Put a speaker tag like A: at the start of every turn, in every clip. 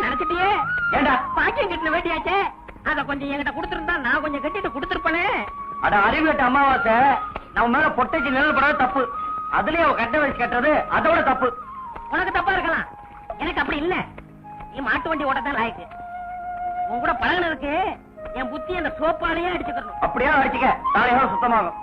A: நினைச்சிட்டியே ஏண்டா பாக்கியம் கட்டின வேண்டியாச்சே அத கொஞ்சம் என்கிட்ட கொடுத்திருந்தா நான் கொஞ்சம் கட்டிட்டு கொடுத்திருப்பேனே.
B: அட அறிவு கட்ட அமாவாசை, நம்ம மேல பொட்டைக்கு நிழல் படாத தப்பு. அதுலயே அவ கட்ட வச்சு கட்டுறது அதோட தப்பு.
A: உனக்கு தப்பா இருக்கலாம், எனக்கு அப்படி இல்ல. நீ மாட்டு வண்டி ஓட்டத்தான் லாய்க்கு. உன் கூட பழகினதுக்கு என் புத்தி அந்த சோப்பாலேயே அடிச்சுக்கணும்.
B: அப்படியே அடிச்சுக்க, நாளையோட சுத்தமாகும்.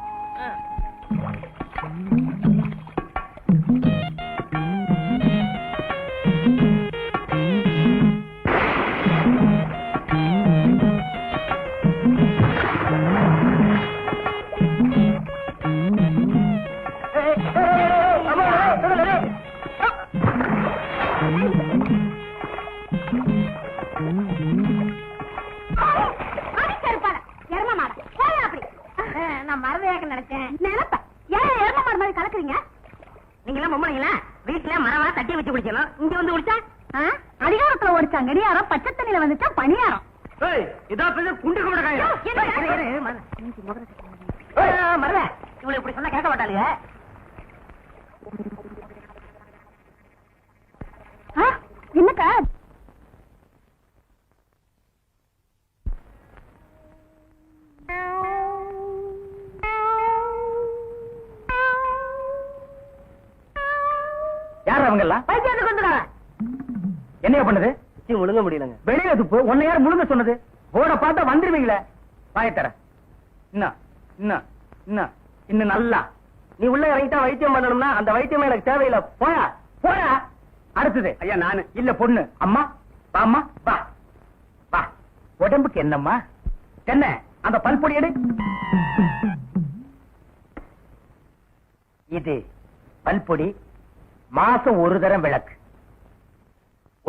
A: நான் மரதையாக நினைச்சேன். ஏன் எரும மாடு மாதிரி கலக்குறீங்க? நீங்க எல்லாம் பொம்பளைங்களா? வீட்டுல மரவா தட்டி வச்சு குடிக்கணும், இங்க வந்து குடிச்சா அதிகாரத்துல ஓடிச்சா கடியாரம், பச்சை தண்ணியில வந்துச்சா பணியாரம்.
B: இதான் குண்டு கும்பிடுறாங்க.
A: மரத இவளை இப்படி சொன்னா கேட்க மாட்டாளுங்க. என்னக்கா
B: யார் அவங்க எல்லாம்?
A: பைத்தியத்துக்கு வந்துடுறாங்க.
B: என்ன பண்ணுது? முழுங்க முடியலங்க. வெளியில துப்பு. உன்னை யார் முழுங்க சொன்னது? போட பார்த்தா வந்துருவீங்களே. வாயத்தர இன்னும் நல்லா நீ உள்ள இறங்கிட்டா வைத்தியம் பண்ணணும்னா அந்த வைத்தியம் எனக்கு தேவையில்லை. போயா போயா. அடுத்தது ஐயா நானு இல்ல பொண்ணு. அம்மா வாம்மா வா வா. உடம்புக்கு என்னம்மா? என்ன அந்த பல்பொடி எடு. இது பல்பொடி. மாசம் ஒரு தரம் விளக்கு.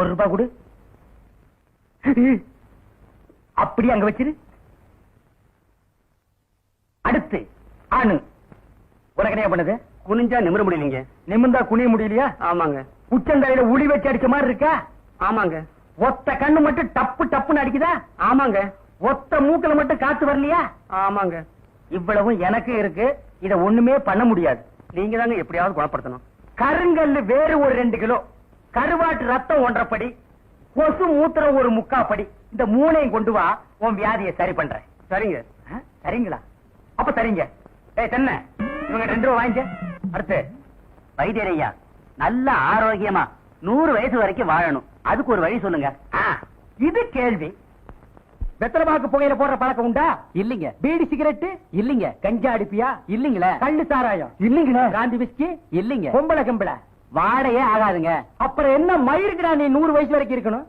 B: ₹1 கொடு. அப்படி அங்க வச்சிரு. அடுத்து ஆணு. உனக்கு என்ன பண்ணுது? குனிஞ்சா நிமிர முடியலீங்க. நிமிர்ந்தா குனிய முடியலையா? ஆமாங்க. உச்சந்தலையில உளி வச்சு அடிச்ச மாதிரி இருக்கா? ஆமாங்க. ஒத்த கண்ணு மட்டும் டப்பு டப்புன்னு அடிக்குதா? ஆமாங்க. ஒத்த மூக்கல மட்டும் காத்து வரலையா? ஆமாங்க. இவ்வளவும் எனக்கு இருக்கு. இத ஒண்ணுமே பண்ண முடியாது. நீங்க தாங்க எப்படியாவது குணப்படுத்தணும். கருங்கல்லு வேறு ஒரு 2 கிலோ, கருவாட்டு ரத்தம் 1.5 படி, கொசு மூத்திரம் ஒரு 3/4 படி. இந்த 3ஐயும் கொண்டு வா, உன் வியாதியை சரி பண்றேன். சரிங்க. சரிங்களா? அப்ப சரிங்க. தென்ன இவங்க 2 ரூபா வாங்கிக்க. அடுத்து வைத்தியரையா, நல்ல ஆரோக்கியமா 100 வயசு வரைக்கும் வாழணும், அதுக்கு ஒரு வழி சொல்லுங்க. இது கேள்வி. வெத்தலமாக்கு புகையில போடுற பழக்கம் உண்டா? இல்லீங்க. பீடி சிகரெட் இல்லீங்க. கஞ்சா அடிப்பியா? இல்லீங்களே. கள்ளு சாராயம் இல்லீங்களே. காந்தி விஸ்கி இல்லீங்க. பொம்பளை கம்பளை வாடையே ஆகாதுங்க. அப்புறம் என்ன மயிருக்குடா நீ 100 வயசு வரைக்கும் இருக்கணும்?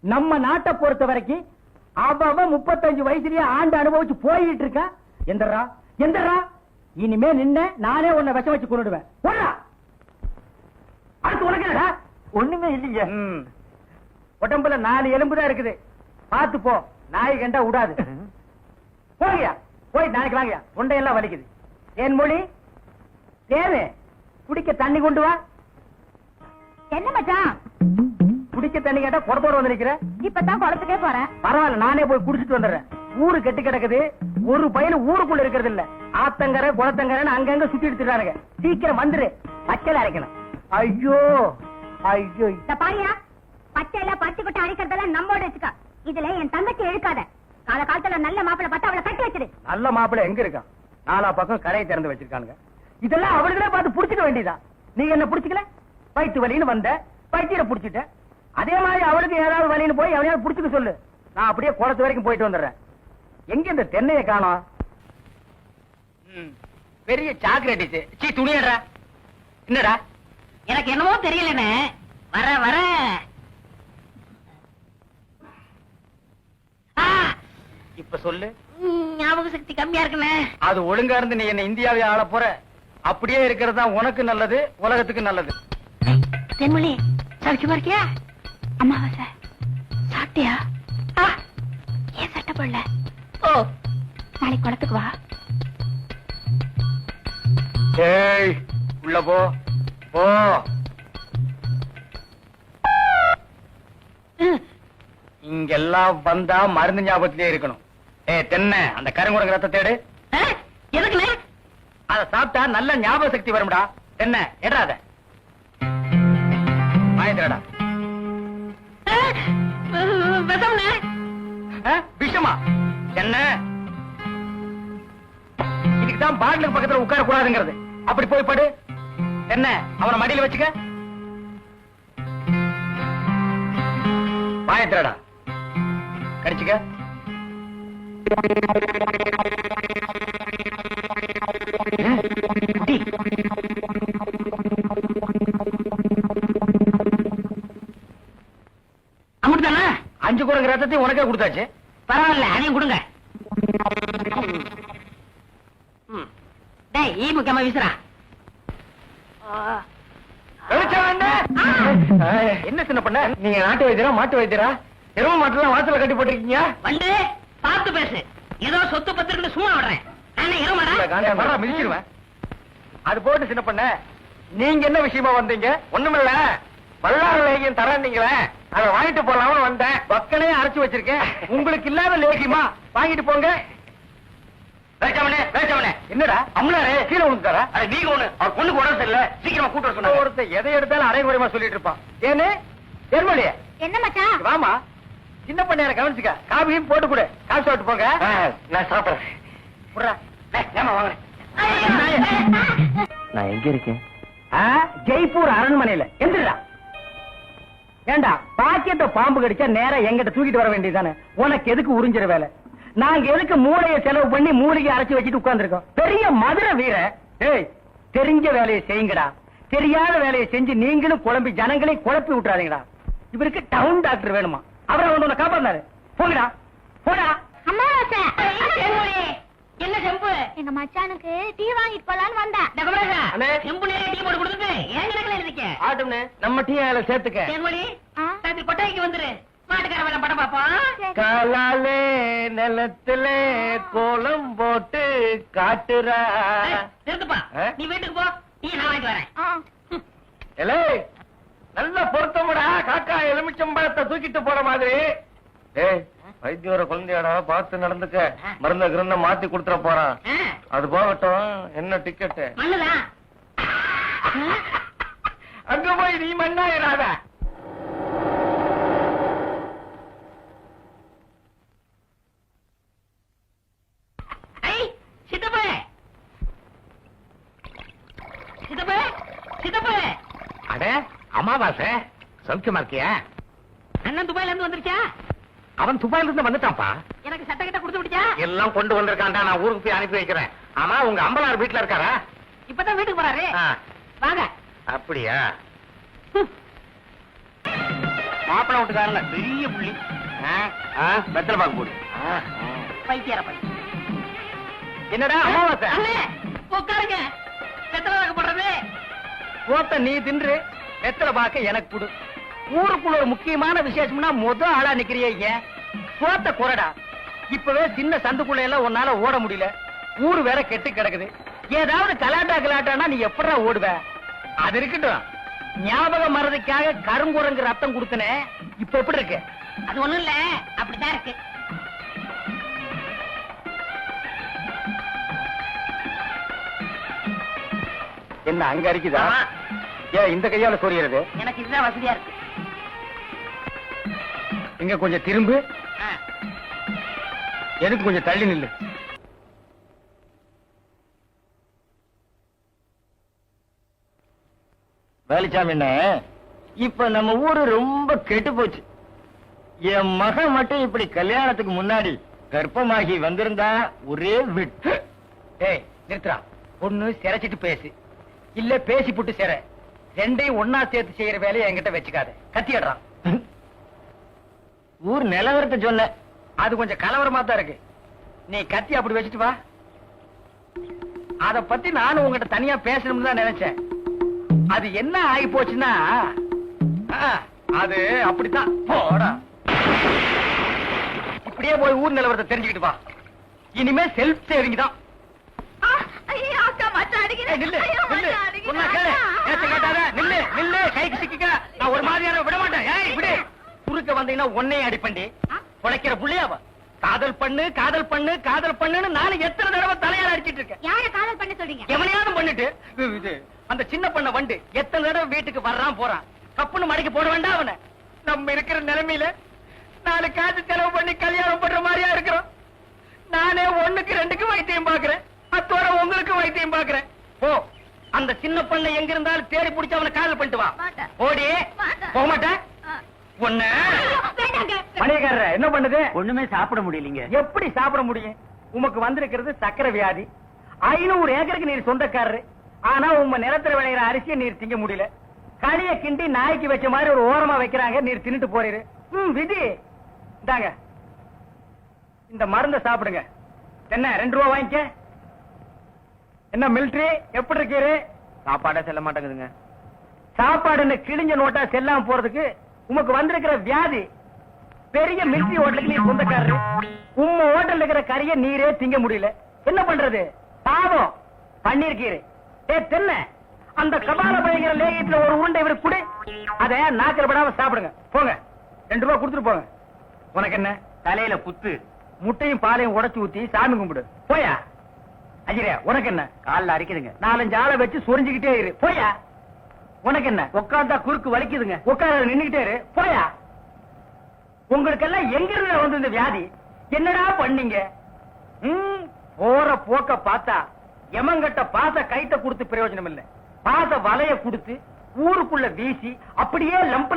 B: நம்ம நாட்டை பொறுத்த வரைக்கும் அவ 35 வயசுலயே ஆண்டு அனுபவிச்சு போயிட்டு இருக்கா. எந்தரா எந்தரா இனிமே நின்ன நானே உன்னை விஷம் வச்சு கொண்டுடுவேன். அடுத்து உனக்கு ஒண்ணுமே இல்லைங்க. உடம்புல 4 எலும்பு தான் இருக்குது. பாத்து போ, நாய் கண்டா விடாது. போகியா போய் நாளைக்கு வாங்கியா. தொண்டையெல்லாம் வலிக்குது. ஏன் மொழி தேவை. குடிக்க தண்ணி கொண்டு வா.
A: என்ன மச்சான்
B: குடிக்க தண்ணி கேட்டா குடத்தோட வந்து நிக்கிற.
A: இப்பதான் குளத்துக்கே போறேன்.
B: பரவாயில்ல, நானே போய் குடிச்சிட்டு வந்துடுறேன். ஊரு கெட்டு கிடக்குது. ஒரு பையன் ஊருக்குள்ள இருக்கிறது இல்ல. ஆத்தங்கரை குளத்தங்கரைன்னு அங்கங்க சுத்தி எடுத்துட்டானுங்க. சீக்கிரம் வந்துரு, பச்சையில அரைக்கணும். ஐயோ ஐயோ.
A: பாரியா, பச்சையில பச்சை கொட்டை அரைக்கிறதெல்லாம் நம்மோட வச்சுக்கா. இதுல என் தங்கச்சி எழுக்காத. கால காலத்துல நல்ல மாப்பிளை பார்த்து அவளை கட்டி வச்சிரு. நல்ல
B: மாப்பிளை எங்க இருக்கான்? 4 பக்கம் கரையை திறந்து வச்சிருக்கானுங்க. இதெல்லாம் அவளுகளே பார்த்து புடிச்சுக்க வேண்டியதா? நீங்க என்ன புடிச்சுக்கல? வயிற்று வலின்னு வந்த, வயிற்ற புடிச்சிட்ட. அதே மாதிரி அவளுக்கு ஏதாவது வலின்னு போய் அவனையாவது புடிச்சுக்க சொல்லு. நான் அப்படியே குளத்து வரைக்கும் போயிட்டு வந்துடுறேன். எங்க இந்த தென்னையை காணோம்? பெரிய சாக்லேட். சீ துணியடா. என்னடா?
A: எனக்கு என்னமோ தெரியலன்னு வர வர
B: இப்ப சொல்லு.
A: ஞாபக சக்தி கம்மியா இருக்குன்னு.
B: அது ஒழுங்கா இருந்து நீ என்ன இந்தியாவை ஆள போற. அப்படியே இருக்கிறது தான் உனக்கு நல்லது, உலகத்துக்கு நல்லது.
A: தென்மொழி சௌக்கியமா இருக்கியா? அம்மாவாசை சாப்பிட்டியா? ஏன் சட்டை போடல? ஓ, நாளைக்கு குளத்துக்கு வா.
B: ஏய் உள்ள போ போ. இங்கெல்லாம் வந்தா மருந்து ஞாபகத்திலே இருக்கணும். தென்ன அந்த கருங்குரங்கு ரத்த தேடு.
A: எதுக்குல?
B: அத சாப்பிட்டா நல்ல ஞாபக சக்தி வரும்டா. தென்ன எடாத வாயத்திரடா.
A: விஷம்ண்ணே.
B: விஷமா? என்ன இதுக்குதான் பாட்டிலுக்கு பக்கத்துல உட்கார கூடாதுங்கிறது. அப்படி போய் படு. என்ன அவனை மடியில வச்சுக்க. பாயத்திரடா கடிச்சுக்க. குட்டி.
A: அமுட்டுதானே?
B: 5 குரங்கு ரத்தத்தையும் உனக்கே கொடுத்தாச்சு.
A: பரவாயில்ல, அதையும் கொடுங்க. டேய், ஈ முக்கியமா வீசுறா.
B: என்ன சின்ன பண்ண? நீங்க நாட்டு வைத்தியரா மாட்டு வைத்தியரா? எரும மாட்டுலாம் வாசல கட்டி போட்டிருக்கீங்க.
A: வந்து பார்த்து பேசு. ஏதோ சொத்து பத்திரிக்கை சும்மா விடுறேன். நானே எருமாடா
B: மிதிச்சிருவேன். அது போட்டு சின்ன பண்ண, நீங்க என்ன விஷயமா வந்தீங்க? ஒண்ணுமில்ல, பல்லாறு லேகியம் தரீங்களே, அதை வாங்கிட்டு போலாம்னு வந்தேன். பக்கனே அரைச்சு வச்சிருக்கேன். உங்களுக்கு இல்லாத லேகியமா? வாங்கிட்டு போங்க. என்னடா அம்லாரே கீழே விழுந்துட்டாரா? நீங்க ஒண்ணு அவர் பொண்ணுக்கு உடம்பு சரியில்லை, சீக்கிரமா கூட்டு வர சொன்னாங்க. ஒருத்தர் எதை எடுத்தாலும் அரைகுறைமா சொல்லிட்டு இருப்பான். ஏன்னு ஏர்மொழியே
A: என்ன மச்சான்?
B: வாமா, சின்ன பண்ண கவனிச்சுக்க. காபியும் போட்டு கொடு. காசு சாப்பிட்டு போங்க. நான் சாப்பிடுறேன்.
C: நான் எங்க இருக்கேன்?
B: ஜெய்ப்பூர் அரண்மனையில. எந்திரா. ஏண்டா பாக்கியத்தை பாம்பு கடிச்சா நேரா எங்கிட்ட தூக்கிட்டு வர வேண்டியதானே? உனக்கு எதுக்கு உறிஞ்சிற வேலை? நாங்க எதுக்கு மூளையை செலவு பண்ணி மூலிகை அரைச்சு வச்சுட்டு உட்கார்ந்துருக்கோம்? பெரிய மதுரை வீர. ஏய், தெரிஞ்ச வேலையை செய்யுங்கடா. தெரியாத வேலையை செஞ்சு நீங்களும் குழம்பி ஜனங்களையும் குழப்பி விட்டுறாதீங்கடா. இவருக்கு டவுன் டாக்டர் வேணுமா? அவரை வந்து உன்னை காப்பாத்தினாரு. போங்கடா போடா.
A: அம்மா என்ன செம்பு? எங்க மச்சானுக்கு டீ வாங்கிட்டு போலான்னு வந்தேன். செம்பு நிறைய டீ போட்டு கொடுத்துட்டு ஏன் கிடக்கல இருக்க?
B: ஆட்டும்னே, நம்ம டீ அதில் சேர்த்துக்க.
A: கொட்டாய்க்கு வந்துரு. மாட்டுக்கார வேலை படம் பாப்போம்.
B: காலாலே நிலத்துல கோலம் போட்டு காட்டுறா.
A: நிறுத்துப்பா, நீ வீட்டுக்கு போ. டீ நான் வாங்கிட்டு வரேன்.
B: நல்ல பொருத்தமுடா. காக்கா எலுமிச்சம்பழத்தை தூக்கிட்டு போற மாதிரி. ஏய், வைத்தியோட குழந்தையாடா, பார்த்து நடந்துக்க. மருந்த கிருந்த மாத்தி கொடுத்துட போறான். அது போகட்டும். என்ன டிக்கெட்?
A: மண்ணுதான்.
B: அங்க போய் நீ மண்ணாயிராத.
A: சித்தப்பு சித்தப்பு சித்தப்பு.
B: அட அமாவாசை, சௌக்கியமா இருக்கியா?
A: அண்ணன் துபாயில இருந்து வந்துருச்சா?
B: அவன் துபாயில இருந்து வந்துட்டான்ப்பா.
A: எனக்கு சட்டை கிட்ட கொடுத்து விடுச்சா?
B: எல்லாம் கொண்டு வந்திருக்கான்டா. நான் ஊருக்கு போய் அனுப்பி வைக்கிறேன். ஆமா, உங்க அம்பலார் வீட்டுல இருக்காரா?
A: இப்பதான் வீட்டுக்கு போறாரு. வாங்க.
B: அப்படியா? மாப்பிள வீட்டுக்காரல பெரிய புள்ளி. வெத்தலை பாக்கு போடு.
A: பைத்தியார பை.
B: என்னடா அமாவாசை?
A: அண்ணே உட்காருங்க. வெத்தலை பாக்கு போடுறது.
B: போத்த நீ தின்று, வெத்தலை பாக்க எனக்கு கொடு. ஊருக்குள்ள ஒரு முக்கியமான விசேஷம்னா ஆளா நிக்கிறிய. போத்த குறடா. இப்பவே சின்ன சந்துக்குள்ள எல்லாம் உன்னால ஓட முடியல. ஊரு வேற கெட்டு கிடக்குது. ஏதாவது கலாட்டானா நீ எப்படா ஓடுவ? அது இருக்கட்டும். ஞாபகம் மறதிக்காக கருங்குரங்கு ரத்தம் கொடுத்தனே, இப்ப எப்படி இருக்கு?
A: அது ஒண்ணும் இல்ல, அப்படிதான் இருக்கு.
B: என்ன அங்க அடிக்குதா? ஏன் இந்த கையால சொரியறது?
A: எனக்கு இதுதான் வசதியா இருக்கு.
B: இங்க கொஞ்சம் திரும்பு. எனக்கு கொஞ்சம் தள்ளி நில்லு. வேலுச்சாமி, என்ன இப்ப நம்ம ஊரு ரொம்ப கெட்டு போச்சு. என் மகன் மட்டும் இப்படி கல்யாணத்துக்கு முன்னாடி கர்ப்பமாகி வந்திருந்தா ஒரே விட்டு. ஏய் நிறுத்துறா. ஒண்ணு சிரைச்சிட்டு பேசு, இல்ல பேசி புட்டு சிற. ரெண்டையும் ஒன்னா சேர்த்து செய்யற வேலையை என்கிட்ட வச்சுக்காத. கத்திடுறான். ஊர் நிலவரத்தை சொன்ன, அது கொஞ்சம் கலவரமா தான் இருக்கு. நீ கத்தி அப்படி வச்சுட்டு வா. அத பத்தி நானும் உங்ககிட்ட தனியா பேசணும்னு தான் நினைச்சேன். அது என்ன ஆகி போச்சுன்னா, அது அப்படித்தான். போடா, இப்படியே போய் ஊர் நிலவரத்தை தெரிஞ்சுக்கிட்டு வா. இனிமே செல்ஃப் சேவிங் தான். கைக்கு சிக்க நான் ஒரு மாதிரியான விட மாட்டேன். குறுக்க வந்தீங்கன்னா உன்னையும் அடிப்பண்டி. உழைக்கிற புள்ளியாவ காதல் பண்ணு காதல் பண்ணு காதல் பண்ணுன்னு நானும் எத்தனை தடவை தலையால அடிச்சிட்டு இருக்கேன்.
A: யார காதல் பண்ண சொல்றீங்க?
B: எவனையாவது பண்ணிட்டு இது அந்த சின்ன பண்ண வண்டு எத்தனை தடவை வீட்டுக்கு வர்றான் போறான். கப்புன்னு மடிக்கு போட வேண்டாம் அவனை. நம்ம இருக்கிற நிலைமையில 4 காசு செலவு பண்ணி கல்யாணம் பண்ற மாதிரியா இருக்கிறோம். நானே 1க்கு 2க்கு வைத்தியம் பாக்குறேன். அத்தோட உங்களுக்கு வைத்தியம் பாக்குறேன். போ, அந்த சின்ன பண்ண எங்க இருந்தாலும் தேடி பிடிச்சு அவனை காதல் பண்ணிட்டு வா. ஓடி போக மாட்டேன். ஒண்ணு மணியக்காரர என்ன பண்ணுது?
C: ஒண்ணுமே சாப்பிட முடியலீங்க.
B: எப்படி சாப்பிட முடியும்? உமக்கு வந்திருக்கிறது சக்கரை வியாதி. 500 ஏக்கருக்கு நீர் சொந்தக்காரரு. ஆனா உங்க நிலத்துல விளையிற அரிசியை நீர் திங்க முடியல. களிய கிண்டி நாய்க்கு வச்ச மாதிரி ஒரு ஓரமா வைக்கிறாங்க, நீர் தின்னுட்டு போறீரு. விதி இந்தாங்க, இந்த மருந்த சாப்பிடுங்க. என்ன 2 ரூபா வாங்கிக்க. என்ன மிலிட்டரி எப்படி இருக்கீரு?
C: சாப்பாடே செல்ல மாட்டேங்குதுங்க.
B: சாப்பாடுன்னு கிழிஞ்ச நோட்டா செல்லாம போறதுக்கு உமக்கு வந்திருக்கிற வியாதி. பெரிய மிலிட்டரி ஹோட்டலுக்கு நீர் சொந்தக்காரரு. உம்ம ஹோட்டல் இருக்கிற கறிய நீரே திங்க முடியல. என்ன பண்றது? பாவம் பண்ணிருக்கீரு. தென்ன அந்த கபால பயங்கர லேகியத்துல ஒரு உருண்டை இவரு குடு. அத நாக்கில படாம சாப்பிடுங்க. போங்க, 2 ரூபா கொடுத்துட்டு போங்க. உனக்கு என்ன
C: தலையில புத்து?
B: முட்டையும் பாலையும் உடைச்சு ஊத்தி சாமி கும்பிடு. போயா. அஜிரே உனக்கு என்ன?
C: கால்ல அரிக்குதுங்க.
B: 4-5 ஆளை வச்சு சொரிஞ்சுக்கிட்டே இரு. போயா. உனக்கு என்ன?
C: உட்கார்ந்தா குறுக்கு வலிக்குதுங்க.
B: உட்கார நின்னுகிட்டே இரு. போயா. உங்களுக்கு எல்லாம் எங்க இருந்து வந்து இந்த வியாதி? என்னடா பண்ணீங்க? போற போக்க பார்த்தா எமங்கட்ட பாச கைட்ட கொடுத்து பிரயோஜனம் இல்ல. பாச வலைய கொடுத்து ஊருக்குள்ள வீசி அப்படியே லம்பு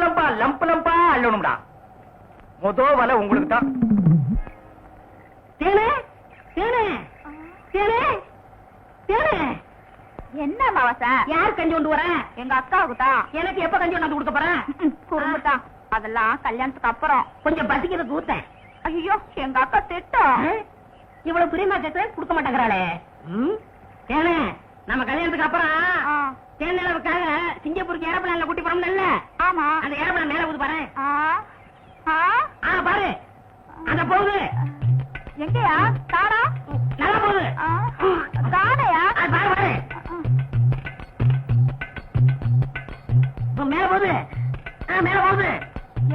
B: லம்பா அள்ளணும்டா. மொத வலை உங்களுக்கு தான்.
A: என்ன மாவாசா? யார் கஞ்சி கொண்டு வரேன்? எங்க அக்காவுக்கு தான். எனக்கு எப்ப கஞ்சி கொண்டு கொடுக்க போறேன்? குறும்புதான். அதெல்லாம் கல்யாணத்துக்கு அப்புறம். கொஞ்சம் பசிக்கிறது ஊத்தேன். ஐயோ, எங்க அக்கா திட்டம். இவ்வளவு பிரியமா கேட்க கொடுக்க மாட்டேங்கிறாளே. ஏனே நம்ம கல்யாணத்துக்கு அப்புறம் தேனிலவுக்காக சிங்கப்பூருக்கு ஏரோப்ளேன்ல கூட்டி போறோம்ல. ஆமா, அந்த ஏரோப்ளேன் மேல போகுது பாரு. பாரு, அந்த போகுது. எங்கயா? தாடா நல்லா போகுது. தாடையா? பாரு பாரு, மேல போகுது. மேல போகுது.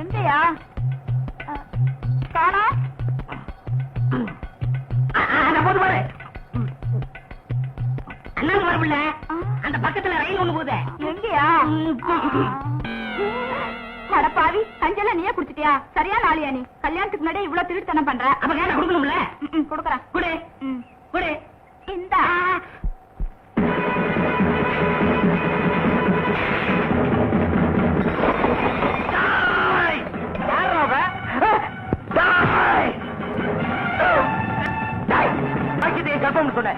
A: எங்கயா? தாடா அந்த போகுது பாரு. அண்ணன் வரவில்ல, அந்த பக்கத்துல ரயில் ஒண்ணு போகுது. எங்கயா? அடப்பாவி, கஞ்சல நீயே குடிச்சிட்டியா? சரியா நாளியா நீ? கல்யாணத்துக்கு முன்னாடி இவ்வளவு திருட்டுத்தனம் பண்ற. அப்ப கேட்ட கொடுக்கணும்ல? கொடுக்கறேன். குடு குடு. இந்த
B: சொன்ன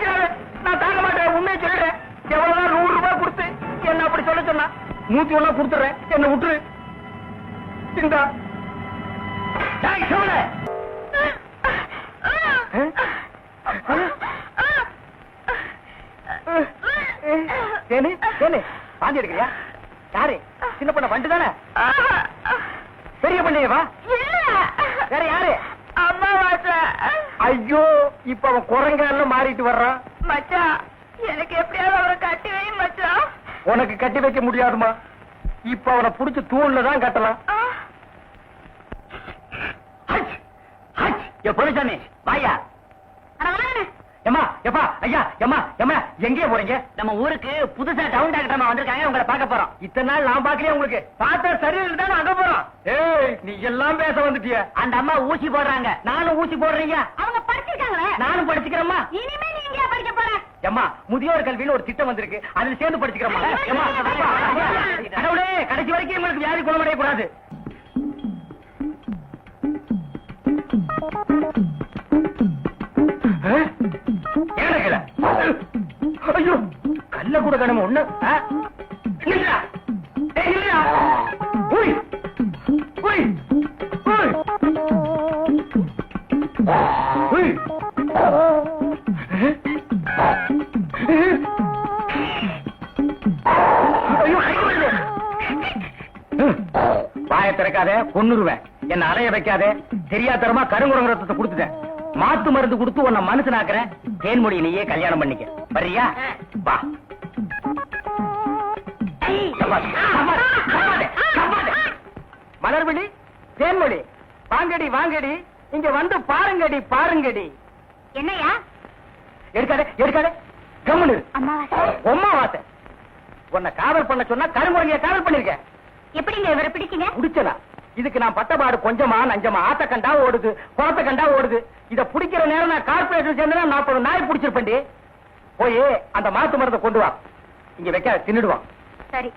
B: சொல்லு. நான் தாங்க மாட்டேன், உண்மையை சொல்றேன். எவ்வளவுதான் 100 ரூபாய் கொடுத்து என்ன அப்படி சொல்ல சொன்னா 101 கொடுத்துறேன். என்ன விட்டுரு. இந்தா சொல்லு. பாஞ்சி எடுக்கிறியா? யாரு? சின்ன பண்ண வண்டு தானே? பெரிய பண்ணையவா? வேற யாரு?
A: அம்மாவாசா.
B: ஐயோ, இப்ப அவன் குரங்கால மாறிட்டு வர்றான்.
A: மச்சான், எனக்கு எப்படியாவது அவரை கட்டி வை மச்சான்.
B: உனக்கு கட்டி வைக்க முடியாதுமா. இப்ப அவனை புடிச்சு தூண்ல தான் கட்டலாம். பொலிசாமி வாயா. எம்மா எப்பா ஐயா எம்மா எம்மா எங்கே போறீங்க?
C: நம்ம ஊருக்கு புதுசா டவுன் டாக்டர் வந்திருக்காங்க, உங்களை பார்க்க போறோம்.
B: இத்தனை நாள் நான் பாக்கலையே உங்களுக்கு. பார்த்தா சரியில்லை தான் அங்க போறோம். ஏய், நீ எல்லாம் பேச வந்துட்டிய.
C: அந்த அம்மா ஊசி போடுறாங்க.
B: நானும் ஊசி போடுறீங்க.
A: அவங்க படிச்சிருக்காங்களே.
B: நானும் படிச்சுக்கிறேம்மா.
A: இனிமே நீங்க படிக்க போற.
B: எம்மா, முதியோர் கல்வின்னு ஒரு திட்டம் வந்திருக்கு, அதுல சேர்ந்து படிச்சுக்கிறோமா. எம்மா கடவுளே, கடைசி வரைக்கும் உங்களுக்கு வியாதி குணமடைய கூடாது. ஐயோ, கல்ல கூட கணம் ஒண்ணு. வாய திறக்காத, கொன்னுருவேன். என்ன அலைய வைக்காத. தெரியாதரமா கருங்குரங்க ரத்தத்தை கொடுத்துட்டேன். மாத்து மருந்து கொடுத்து உன்னை மனுஷனாக்குறேன். தேன்மொழி நீயே கல்யாணம் பண்ணிக்க. வர்றியா? வா. மலர்விழி, தேன்மொழி, வாங்கடி வாங்கடி. இங்க வந்து பாருங்கடி பாருங்கடி.
A: என்னையா?
B: எடுக்காதே எடுக்காதே, கம்முனு.
A: அம்மாவாசை.
B: அம்மாவாசை உன்னை காதல் பண்ண சொன்னா கருமுறைய காதல் பண்ணிருக்க.
A: எப்படிங்க இவரை பிடிச்சீங்க?
B: பிடிச்சதா? இதுக்கு நான் பட்டபாடு கொஞ்சமா நஞ்சமா. ஆத்த கண்டா ஓடுது, குளத்தை கண்டா ஓடுது. இத பிடிக்கிற நேரம் நான் கார்பரேஷன் சேர்ந்தா 40 நாய் பிடிச்சிருப்பேன்டி. போய் அந்த மாத்து மரத்தை கொண்டு வா. இங்க வைக்க தின்னுடுவான்.
A: சரி.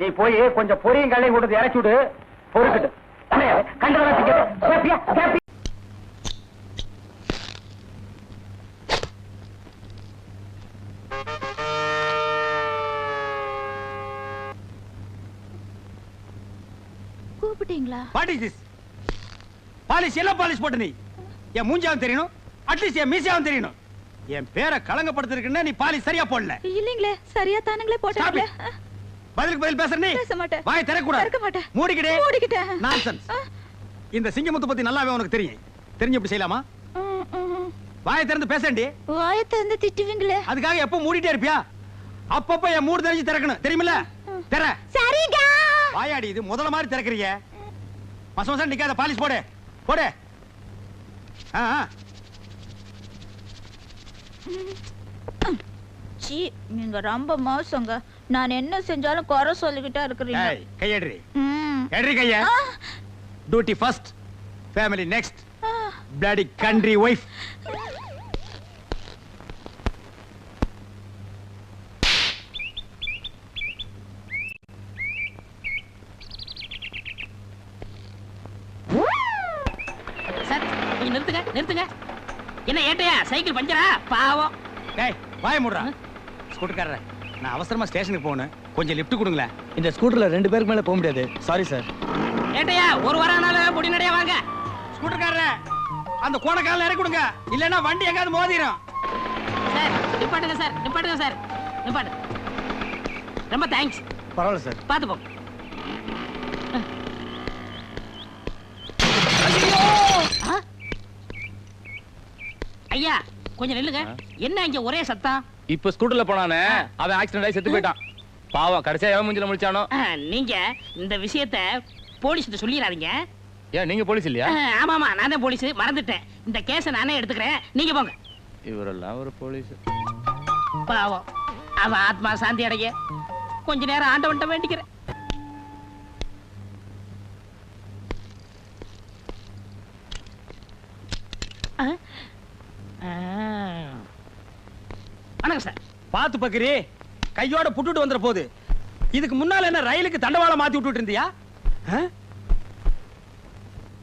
B: நீ போய் கொஞ்சம் பொரியும் கல்லையும் கொண்டு இறச்சி விடு. பொறுக்கிட்டு கண்டதான்
A: கூப்பிட்டீங்களா?
D: What is this? பாலிஷ் எல்லாம் பாலிஷ் போட்டு நீ என் மூஞ்சாவும் தெரியணும், அட்லீஸ்ட் என் மீசியாவும் தெரியணும். என் பேரை களங்கப்படுத்திருக்குன்னா நீ பாலிஷ் சரியா போடல.
A: இல்லீங்களே, சரியா தானுங்களே போட்டீங்களே.
D: பதிலுக்கு பதில் பேசுற நீ
A: பேச மாட்டேன்.
D: வாயை திறக்க
A: திறக்க மாட்டேன்.
D: மூடிக்கிட்டே.
A: மூடிக்கிட்டேன்.
D: நான்சென்ஸ். இந்த சிங்கமுத்து பத்தி நல்லாவே உனக்கு தெரியும். தெரிஞ்சு இப்படி செய்யலாமா? வாயை திறந்து பேசண்டி.
A: வாயை திறந்து திட்டுவீங்களே.
D: அதுக்காக எப்ப மூடிட்டே இருப்பியா? அப்பப்ப என் மூடு தெரிஞ்சு திறக்கணும், தெரியுமில்ல? திற.
A: சரிங்க.
D: வாயாடி, இது முதல்ல மாதிரி திறக்கறீங்க. மசமசம் நிக்காத, பாலிஷ் போடு போடு.
A: சீ, நீங்க ரொம்ப மோசங்க. நான் என்ன செஞ்சாலும் குறை சொல்லிக்கிட்டே இருக்கிறீங்க.
D: கையெடுறி எட்ரி கைய. Duty first, family next. Bloody country wife.
C: Sir கொஞ்சம் நிறுத்துங்க நிறுத்துங்க. என்ன ஏட்டையா சைக்கிள் பஞ்சரா? பாவம்.
D: டேய் வாய மூடுறா. ஸ்கூட்டர்காரரே, நான் அவசரமா ஸ்டேஷனுக்கு போகணும், கொஞ்சம் லிஃப்ட் கொடுங்களேன்.
B: இந்த ஸ்கூட்டர்ல 2 பேருக்கு மேல போக முடியாது. Sorry sir.
C: ஏட்டையா ஒரு வாரம் ஆனாலும் முடி நடையா வாங்க.
D: ஸ்கூட்டர்காரரே, அந்த கோணக்கால இறக்கி கொடுங்க, இல்லன்னா வண்டி எங்காவது மோதிரும்.
C: சார் நிப்பாட்டுங்க சார், நிப்பாட்டுங்க சார், நிப்பாட்டு. ரொம்ப தேங்க்ஸ்.
D: பரவாயில்ல சார்.
C: பார்த்து போங்க. ஐயா கொஞ்சம் நில்லுங்க. என்ன இங்க ஒரே சத்தம்?
E: இப்ப ஸ்கூட்டர்ல போனானே, அவன் ஆக்சிடென்ட் ஆகி செத்து போயிட்டான். பாவம், கடைசியா எவன் மூஞ்சில முடிச்சானோ.
C: நீங்க இந்த விஷயத்தை போலீஸ்கிட்ட சொல்லிடாதீங்க.
E: ஏன் நீங்க போலீஸ் இல்லையா?
C: ஆமாமா, நான் தான் போலீஸ், மறந்துட்டேன். இந்த கேஸை நானே எடுத்துக்கிறேன், நீங்க போங்க.
E: இவரெல்லாம் ஒரு போலீஸ்.
C: பாவம், அவன் ஆத்மா சாந்தி அடைய கொஞ்ச நேரம் ஆண்டவன்ட்ட வேண்டிக்கிறேன். வணக்கம் சார்.
D: பாத்து பக்கரி, கையோட புட்டுட்டு வந்துற போது. இதுக்கு முன்னால என்ன ரயிலுக்கு தண்டவாளம் மாத்தி விட்டுட்டு இருந்தியா?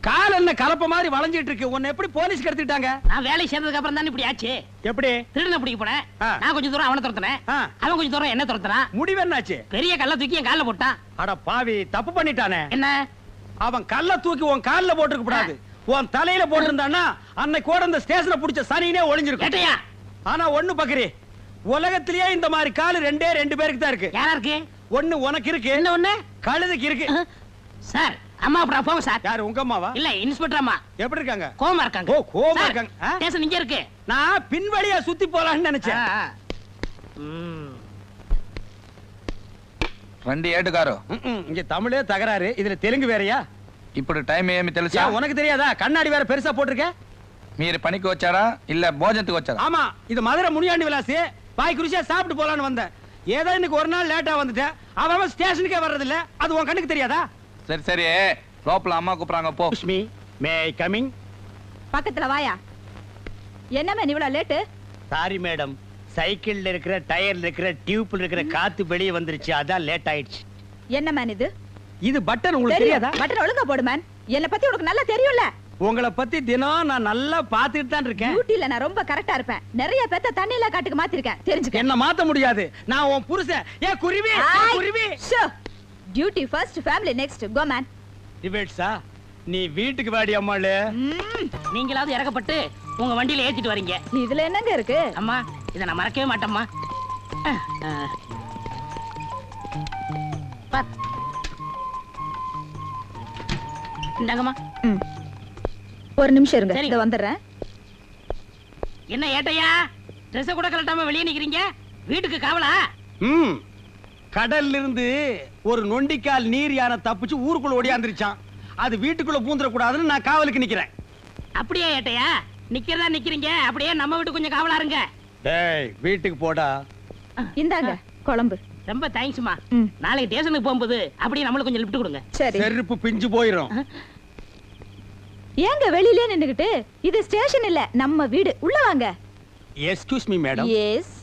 D: கால் என்ன கலப்ப மாதிரி வளைஞ்சிட்டு இருக்கு. உன்னை எப்படி போலீஸ்க்கு எடுத்துட்டாங்க?
C: நான் வேலை சேர்ந்ததுக்கு அப்புறம் தான் இப்படி ஆச்சு.
D: எப்படி?
C: திருடனை பிடிக்க போனேன். நான் கொஞ்சம் தூரம் அவனை துரத்துனேன், அவன் கொஞ்சம் தூரம் என்ன துரத்துறான்.
D: முடிவு என்னாச்சு?
C: பெரிய கல்ல தூக்கி என் கால்ல போட்டான்.
D: அட பாவி, தப்பு பண்ணிட்டானே.
C: என்ன?
D: அவன் கல்ல தூக்கி உன் கால்ல போட்டுருக்க கூடாது, உன் தலையில போட்டிருந்தானா அன்னைக்கு கூட இந்த ஸ்டேஷனை புடிச்ச சனினே ஒளிஞ்சிருக்கும்.
C: கேட்டையா?
D: ஆனா ஒண்ணு பக்கரி, உலகத்திலேயே இந்த மாதிரி கால் 2 பேருக்கு தான் இருக்கு.
C: யாரா இருக்கு?
D: ஒண்ணு உனக்கு இருக்கு,
C: என்ன ஒண்ணு?
D: கழுதுக்கு இருக்கு.
C: சார் அம்மா அப்புறம் போங்க சார்.
D: யாரு, உங்க அம்மாவா?
C: இல்ல, இன்ஸ்பெக்டர் அம்மா.
D: எப்படி இருக்காங்க?
C: கோவமா இருக்காங்க.
D: ஓ, கோவமா
C: சார்,
D: இருக்காங்க.
C: ஸ்டேஷன் இங்க இருக்கு.
D: நான் பின்வழியா சுத்தி போலாம்னு நினைச்சேன்.
E: రండి ఏటుగారు.
D: இங்க தமிழே தகராறு, இதுல தெலுங்கு வேறயா?
E: ఇప్పుడు టైం ఏమి తెలుసా?
D: உனக்கு தெரியாதா? கண்ணாடி வேற பெருசா போட்டிருக்க.
E: మీరు పనికి వచ్చారా இல்ல భోజనத்துக்கு వచ్చారా?
D: ஆமா, இது மதுரை முனியாண்டி விலாசி. பாய் குருசியா சாப்பிட்டு போலான்னு வந்தேன். ஏதோ இன்னைக்கு ஒரு நாள் லேட்டா வந்துட்டேன். அவன் ஸ்டேஷனுக்கே வர்றது இல்ல, அது உன் கண்ணுக்கு தெரியாதா?
E: சரி சரி, லோப்பல அம்மா கூப்பிடுறாங்க, போ.
D: லட்சுமி, மே ஐ கமிங்?
A: பக்கத்துல வாயா. என்ன மேன் இவ்வளவு லேட்டு?
D: சாரி மேடம், சைக்கிள்ல இருக்கிற டயர்ல இருக்கிற டியூப்ல இருக்கிற காத்து வெளியே வந்துருச்சு, அதான் லேட் ஆயிடுச்சு.
A: என்ன மேன் இது?
D: இது பட்டன் உங்களுக்கு தெரியாதா?
A: பட்டன் ஒழுங்கா போடு மேன். என்ன பத்தி உனக்கு நல்லா தெரியும்ல.
D: உங்களை பத்தி தினம் நான் நல்லா பாத்துட்டு தான் இருக்கேன்.
A: டியூட்டில நான் ரொம்ப கரெக்டா இருப்பேன். நிறைய பேத்த தண்ணியில காட்டுக்கு மாத்திருக்கேன், தெரிஞ்சுக்க.
D: என்ன மாத்த முடியாது, நான் உன் புருஷன். ஏ குருவி, குருவி.
A: Duty first, family next. Go man.
D: டிபேட்ஸா? நீ வீட்டுக்கு வாடி அம்மாளு.
C: நீங்களாவது இறக்கப்பட்டு உங்க வண்டியில ஏத்திட்டு வரீங்க.
A: இதுல என்னங்க இருக்கு?
C: அம்மா, இத நான் மறக்கவே மாட்டேம்மா. இந்தாங்கம்மா.
A: ஒரு நிமிஷம் இருங்க,
C: சரி.
A: இத வந்துடுறேன்.
C: என்ன ஏட்டையா, ட்ரெஸ் கூட கலட்டாம வெளியே நிக்கிறீங்க? வீட்டுக்கு காவலா?
D: கடல்ல இருந்து ஒரு நொண்டிக்கால் நீர் யானை தப்பிச்சு ஊருக்குள்ள ஓடியாந்துருச்சான். அது வீட்டுக்குள்ள பூந்துட கூடாதுன்னு நான் காவலுக்கு நிக்கிறேன்.
C: அப்படியே ஏட்டையா நிக்கிறதா நிக்கிறீங்க, அப்படியே நம்ம வீட்டு கொஞ்சம் காவலா இருங்க.
D: டேய் வீட்டுக்கு போடா.
A: இந்தாங்க குழம்பு.
C: ரொம்ப தேங்க்ஸ்மா.
A: ம்.
C: நாளைக்கு ஸ்டேஷனுக்கு போகும்போது அப்படியே நம்மளுக்கு கொஞ்சம் லிஃப்ட் கொடுங்க.
A: சரி.
D: செருப்பு பிஞ்சு போயிரும்.
A: ஏங்க வெளியிலே நின்னுகிட்டு? இது ஸ்டேஷன் இல்ல, நம்ம வீடு. உள்ள வாங்க.
D: Excuse me madam.
A: எஸ்.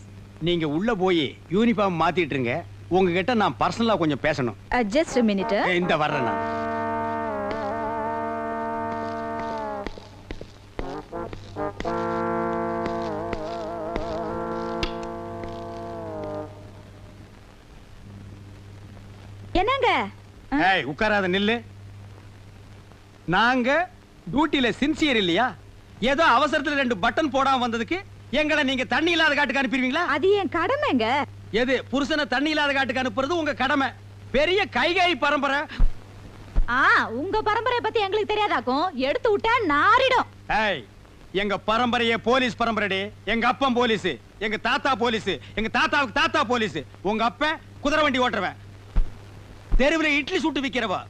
D: நீங்க உள்ள போய் யூனிஃபார்ம் மாத்திட்டு இருங்க. உங்ககிட்ட நான் பர்சனலா கொஞ்சம் பேசணும்.
A: Just a minute.
D: இந்த வர்றேன் நான்.
A: என்னங்க?
D: ஏய் உட்காராத நில்லு. நாங்க டியூட்டில சின்சியர் இல்லையா? ஏதோ அவசரத்துல 2 பட்டன் போடாம வந்ததுக்கு எங்களை நீங்க தண்ணி இல்லாத காட்டுக்கு அனுப்பிடுவீங்களா?
A: அது என் கடமைங்க.
D: எது புருஷனை தண்ணி இல்லாத காட்டுக்கு அனுப்புறது உங்க கடமை. பெரிய கைகாய் பரம்பரை.
A: உங்க பரம்பரைய பத்தி எங்களுக்கு தெரியாதாக்கும். எடுத்து விட்டா நாரிடும்.
D: ஏய் எங்க பரம்பரையே போலீஸ் பரம்பரைடி. எங்க அப்பன் போலீஸ், எங்க தாத்தா போலீஸ், எங்க தாத்தாவுக்கு தாத்தா போலீஸ். உங்க அப்பன் குதிரை வண்டி ஓட்டுறவன், தெருவுல இட்லி சுட்டு விக்கிறவா.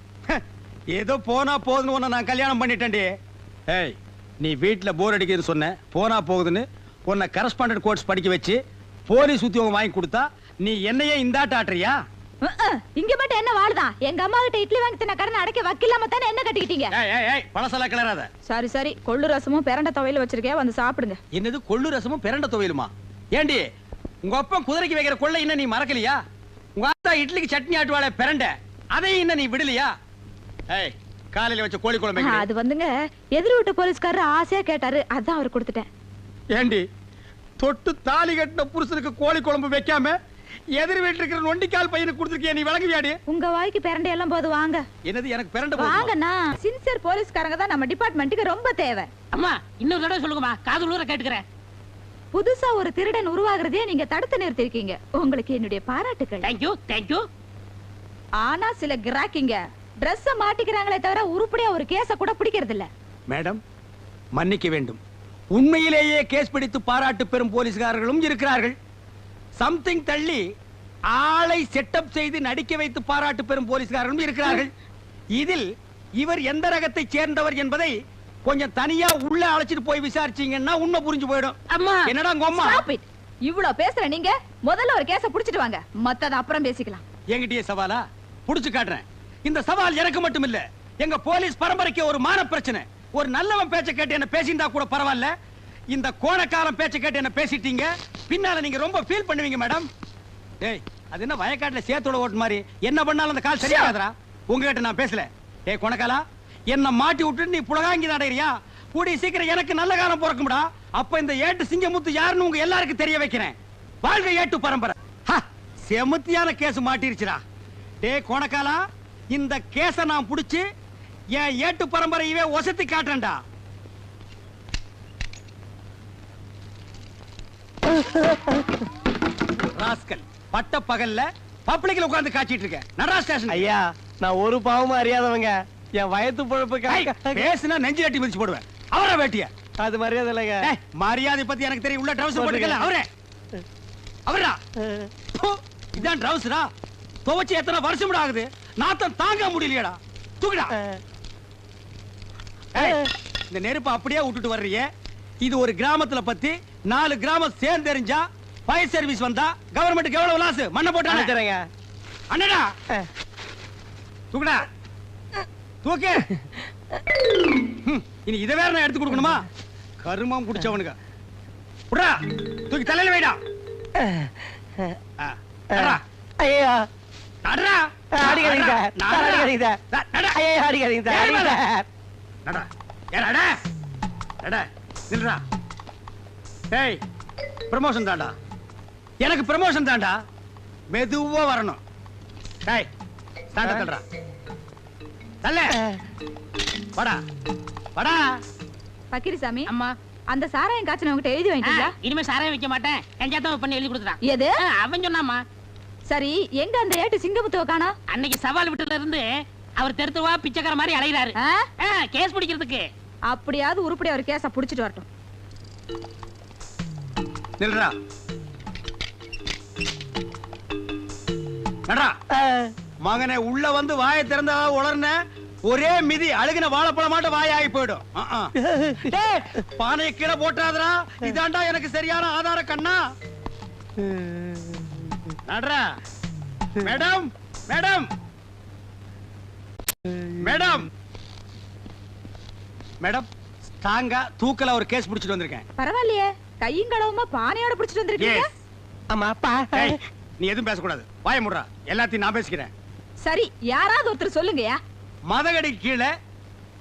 D: ஏதோ போனா போதுன்னு உன்னை நான் கல்யாணம் பண்ணிட்டேன்டி. ஏய் நீ வீட்டுல போர் அடிக்குதுன்னு சொன்ன, போனா போகுதுன்னு உன்னை கரஸ்பாண்டன்ட் கோர்ஸ் படிக்க வச்சு போலீஸ் உத்தியோகம் வாங்கி கொடுத்தா நீ என்னையே இந்தாட்ட ஆட்டுறியா?
A: இங்க மட்டும் என்ன வாழுதான்? எங்க அம்மா கிட்ட இட்லி வாங்கி தின்ன கடனை அடைக்க வக்கில்லாம தானே என்ன கட்டிக்கிட்டீங்க?
D: ஏய் பழசலா கிளறாத.
A: சரி சரி, கொள்ளு ரசமும் பிரண்ட துவையில வச்சிருக்கேன், வந்து சாப்பிடுங்க.
D: என்னது கொள்ளு ரசமும் பிரண்ட துவையலுமா? ஏண்டி உங்க அப்பன் குதிரைக்கு வைக்கிற கொள்ளை இன்னும் நீ மறக்கலையா? உங்க அத்தா இட்லிக்கு சட்னி ஆட்டுவாளே பிரண்ட, அதையும் இன்னும் நீ விடலையா? ஏய் காலையில வச்ச கோழி குழம்பு.
A: அது வந்துங்க எதிர் வீட்டு போலீஸ்காரர் ஆசையா கேட்டாரு, அதான் அவர் கொடுத்துட்டேன்.
D: ஏண்டி தொட்டு தாலி கட்டின புருஷனுக்கு கோழி குழம்பு வைக்காம எதிர் வீட்டுல இருக்கிற நொண்டிக்கால் பையனுக்கு கொடுத்துருக்கியா? நீ விளங்குவியாடி?
A: உங்க வாய்க்கு பிரண்டை எல்லாம் போது வாங்க.
D: என்னது எனக்கு பிரண்ட போதுமா?
A: வாங்கண்ணா, சின்சியர் போலீஸ்காரங்க தான் நம்ம டிபார்ட்மெண்ட்டுக்கு ரொம்ப தேவை.
C: அம்மா இன்னொரு தடவை சொல்லுங்கம்மா, காது ஊர கேட்டுக்கிறேன்.
A: புதுசா ஒரு திருடன் உருவாகிறதே நீங்க தடுத்து நிறுத்திருக்கீங்க. உங்களுக்கு என்னுடைய பாராட்டுக்கள்.
C: Thank you thank you.
A: ஆனா சில கிராக்கிங்க Dress மாட்டிக்கிறாங்களே தவிர உருப்படியா ஒரு கேஸ கூட பிடிக்கிறது இல்ல.
D: மேடம் மன்னிக்க வேண்டும். உண்மையிலேயே கேஸ் பிடித்து பாராட்டு பெறும் போலீஸ்காரர்களும் இருக்கிறார்கள். சம்திங் தள்ளி ஆளை செட்டப் செய்து நடிக்க வைத்து பாராட்டு பெறும் போலீஸ்காரர்களும் இருக்கிறார்கள். இதில் இவர் எந்த ரகத்தை சேர்ந்தவர் என்பதை கொஞ்சம் தனியா உள்ள அழைச்சிட்டு போய் விசாரிச்சீங்கன்னா உண்மை புரிஞ்சு போயிடும்.
C: அம்மா
D: என்னடா உங்க அம்மா?
A: Stop it. இவ்ளோ பேசுற நீங்க முதல்ல ஒரு கேஸ புடிச்சிட்டு வாங்க, மத்தத அப்புறம் பேசிக்கலாம்.
D: என்கிட்டயே சவாலா? புடிச்சு காட்டுறேன். இந்த சவால் எனக்கு மட்டும் இல்ல, எங்க போலீஸ் பரம்பரைக்கு ஒரு மான பிரச்சனை. ஒரு நல்லவன் பேச்ச கேட்டு என்ன பேசிட்டா கூட பரவாயில்ல, இந்த கோணக்காலம் பேச்ச கேட்டு என்ன பேசிட்டீங்க, பின்னால நீங்க ரொம்ப ஃபீல் பண்ணுவீங்க மேடம். டேய் அது என்ன வயக்காட்டுல சேத்தோட ஓட்டு மாதிரி என்ன பண்ணாலும் அந்த கால் சரியாகாதரா? உங்ககிட்ட நான் பேசல. டேய் கோணக்காலா, என்ன மாட்டி விட்டு நீ புலகாங்கி நடைறியா? கூடி சீக்கிரம் எனக்கு நல்ல காலம் பிறக்கும்டா. அப்ப இந்த ஏட்டு சிங்கமுத்து யாருன்னு உங்க எல்லாருக்கும் தெரிய வைக்கிறேன். வாழ்க ஏட்டு பரம்பரை. செமுத்தியான கேஸ் மாட்டிருச்சுடா. டேய் கோணக்காலா, இந்த கேஸ நான் புடிச்சு என் ஏட்டு பரம்பரையவே ஒசத்தி காட்டுறேன்டா. ராஸ்கல் பட்ட பகல்ல பப்ளிக்ல உட்கார்ந்து காச்சிட்டு இருக்க. நடரா ஸ்டேஷன்.
B: ஐயா நான் ஒரு பாவமும் அறியாதவங்க. என் வயத்து பொழப்புக்கு
D: பேசுனா நெஞ்சு கட்டி மிதிச்சு போடுவேன். அவரா வேட்டிய?
B: அது மரியாதை இல்லைங்க.
D: மரியாதை பத்தி எனக்கு தெரியும். உள்ள ட்ரவுசர் போட்டுக்கல. அவரே அவரா? இதான் ட்ரவுசரா? துவச்சு எத்தனை வருஷம் ஆகுது, நாத்தம் தாங்க முடியலையடா. தூக்குடா. இந்த நெருப்பு அப்படியே விட்டுட்டு வர்றியே. இது ஒரு கிராமத்துல பத்தி 4 கிராமம் சேர்ந்து தெரிஞ்சா ஃபயர் சர்வீஸ் வந்தா கவர்மெண்ட்டுக்கு எவ்வளவு லாஸ்? மண்ணை போட்டாங்க. அண்ணடா தூக்குடா. தூக்கு. இனி இதை வேற நான் எடுத்து கொடுக்கணுமா? கருமம் குடிச்சவனுங்க. புடா தூக்கி தலையில வைடா.
B: ஐயா
D: நடரா.
B: அடிக்காதீங்க சார். அடிக்காதீங்க சார். ஐயா அடிக்காதீங்க சார். அடிக்காதீங்க சார்.
D: நட. ஏடா. நட. நில்றா. டேய் ப்ரமோஷன் தான்டா. எனக்கு ப்ரமோஷன் தான்டா. மெதுவா வரணும். டேய் ஸ்டார்ட் தள்ளுடா. தள்ளு. வாடா. வாடா.
A: பக்கிரிசாமி,
C: அம்மா
A: அந்த சாராயம் காய்ச்சன உங்ககிட்ட எழுதி வாங்கிட்டீங்களா?
C: இனிமே சாராயம் வைக்க மாட்டேன். எஞ்சாத்தான் பண்ணி எழுதி கொடுத்துட்டான்.
A: எது?
C: அவன் சொன்னாமா.
A: சரி, எங்க அந்த ஏட்டு சிங்கமுத்துவ காணா?
C: அன்னைக்கு சவால் விட்டுல இருந்து அவர் தெருத்துவா பிச்சைக்கார மாதிரி அலைகிறாரு. கேஸ் பிடிக்கிறதுக்கு.
A: அப்படியாவது உருப்படியா ஒரு கேஸ புடிச்சிட்டு வரட்டும்.
D: நில்றா. நடரா. மகனே உள்ள வந்து வாயை திறந்தா உளர்ன ஒரே மிதி அழுகின வாழைப்பழமாட்ட வாயாகி போயிடும். டேய், பானையை கீழே போட்டாதடா. இதாண்டா எனக்கு சரியான ஆதார கண்ணா. நடரா. மேடம், மேடம், மேடம், மேடம், ஸ்ட்ராங்கா தூக்கல ஒரு கேஸ் பிடிச்சிட்டு வந்திருக்கேன்.
A: பரவாயில்லையே, கையும் களவுமா பானையோட பிடிச்சிட்டு வந்திருக்கீங்க.
D: Yes. ஏய், நீ எதுவும் பேசக்கூடாது. வாய முடுறா. எல்லாத்தையும் நான் பேசிக்கிறேன்.
A: சரி, யாராவது ஒருத்தர் சொல்லுங்கயா.
D: மதகடி கீழே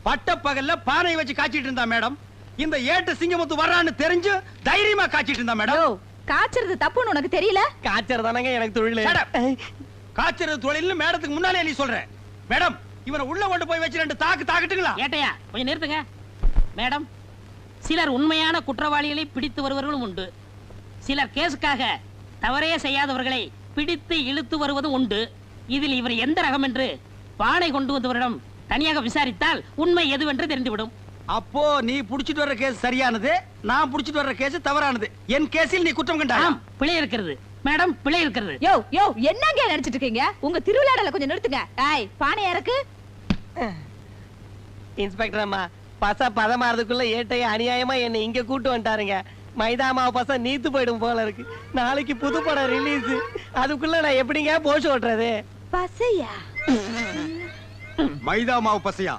D: பட்ட பகல்ல பானை வச்சு காய்ச்சிட்டு இருந்தா மேடம். இந்த ஏட்டு சிங்கமுத்து வர்றான்னு தெரிஞ்சு தைரியமா காய்ச்சிட்டு இருந்தா மேடம்.
A: காய்ச்சறது தப்புன்னு உனக்கு தெரியல?
B: காய்ச்சறதானங்க எனக்கு தொழில்.
D: காய்ச்சறது தொழில்னு மேடத்துக்கு முன்னாலே நீ சொல்ற. மேடம், இவனை உள்ள கொண்டு போய் வச்சு 2 தாக்கு தாக்கட்டுங்களா?
C: ஏட்டையா கொஞ்சம் நிறுத்துங்க. மேடம், சிலர் உண்மையான குற்றவாளிகளை பிடித்து வருவர்களும் உண்டு. சிலர் கேஸுக்காக தவறே செய்யாதவர்களை பிடித்து இழுத்து வருவதும் உண்டு. இதில் இவர் எந்த ரகம் என்று பானை கொண்டு வந்தவரிடம் தனியாக விசாரித்தால் உண்மை எதுவென்று தெரிந்துவிடும்.
D: அப்போ நீ புடிச்சிட்டு வர்ற கேஸ் சரியானது, நான் புடிச்சிட்டு வர்ற கேஸ் தவறானது. என் கேஸில் நீ குற்றம் கண்டாய்.
C: ஆம், பிழை இருக்கிறது மேடம், பிழை இருக்கிறது.
A: யோ யோ, என்னங்க நினைச்சிட்டு இருக்கீங்க? உங்க திருவிழாடல கொஞ்சம் நிறுத்துங்க. ஏய், பானை இறக்கு.
B: இன்ஸ்பெக்டர் அம்மா, பச பதமாறதுக்குள்ள ஏட்டைய அநியாயமா என்ன இங்க கூட்டு வந்துட்டாருங்க. மைதா மாவு பச நீத்து போயிடும் போல இருக்கு. நாளைக்கு புது படம் ரிலீஸ். அதுக்குள்ள நான் எப்படிங்க போஷ் ஓட்டுறது?
A: பசையா?
D: மைதா மாவு பசையா?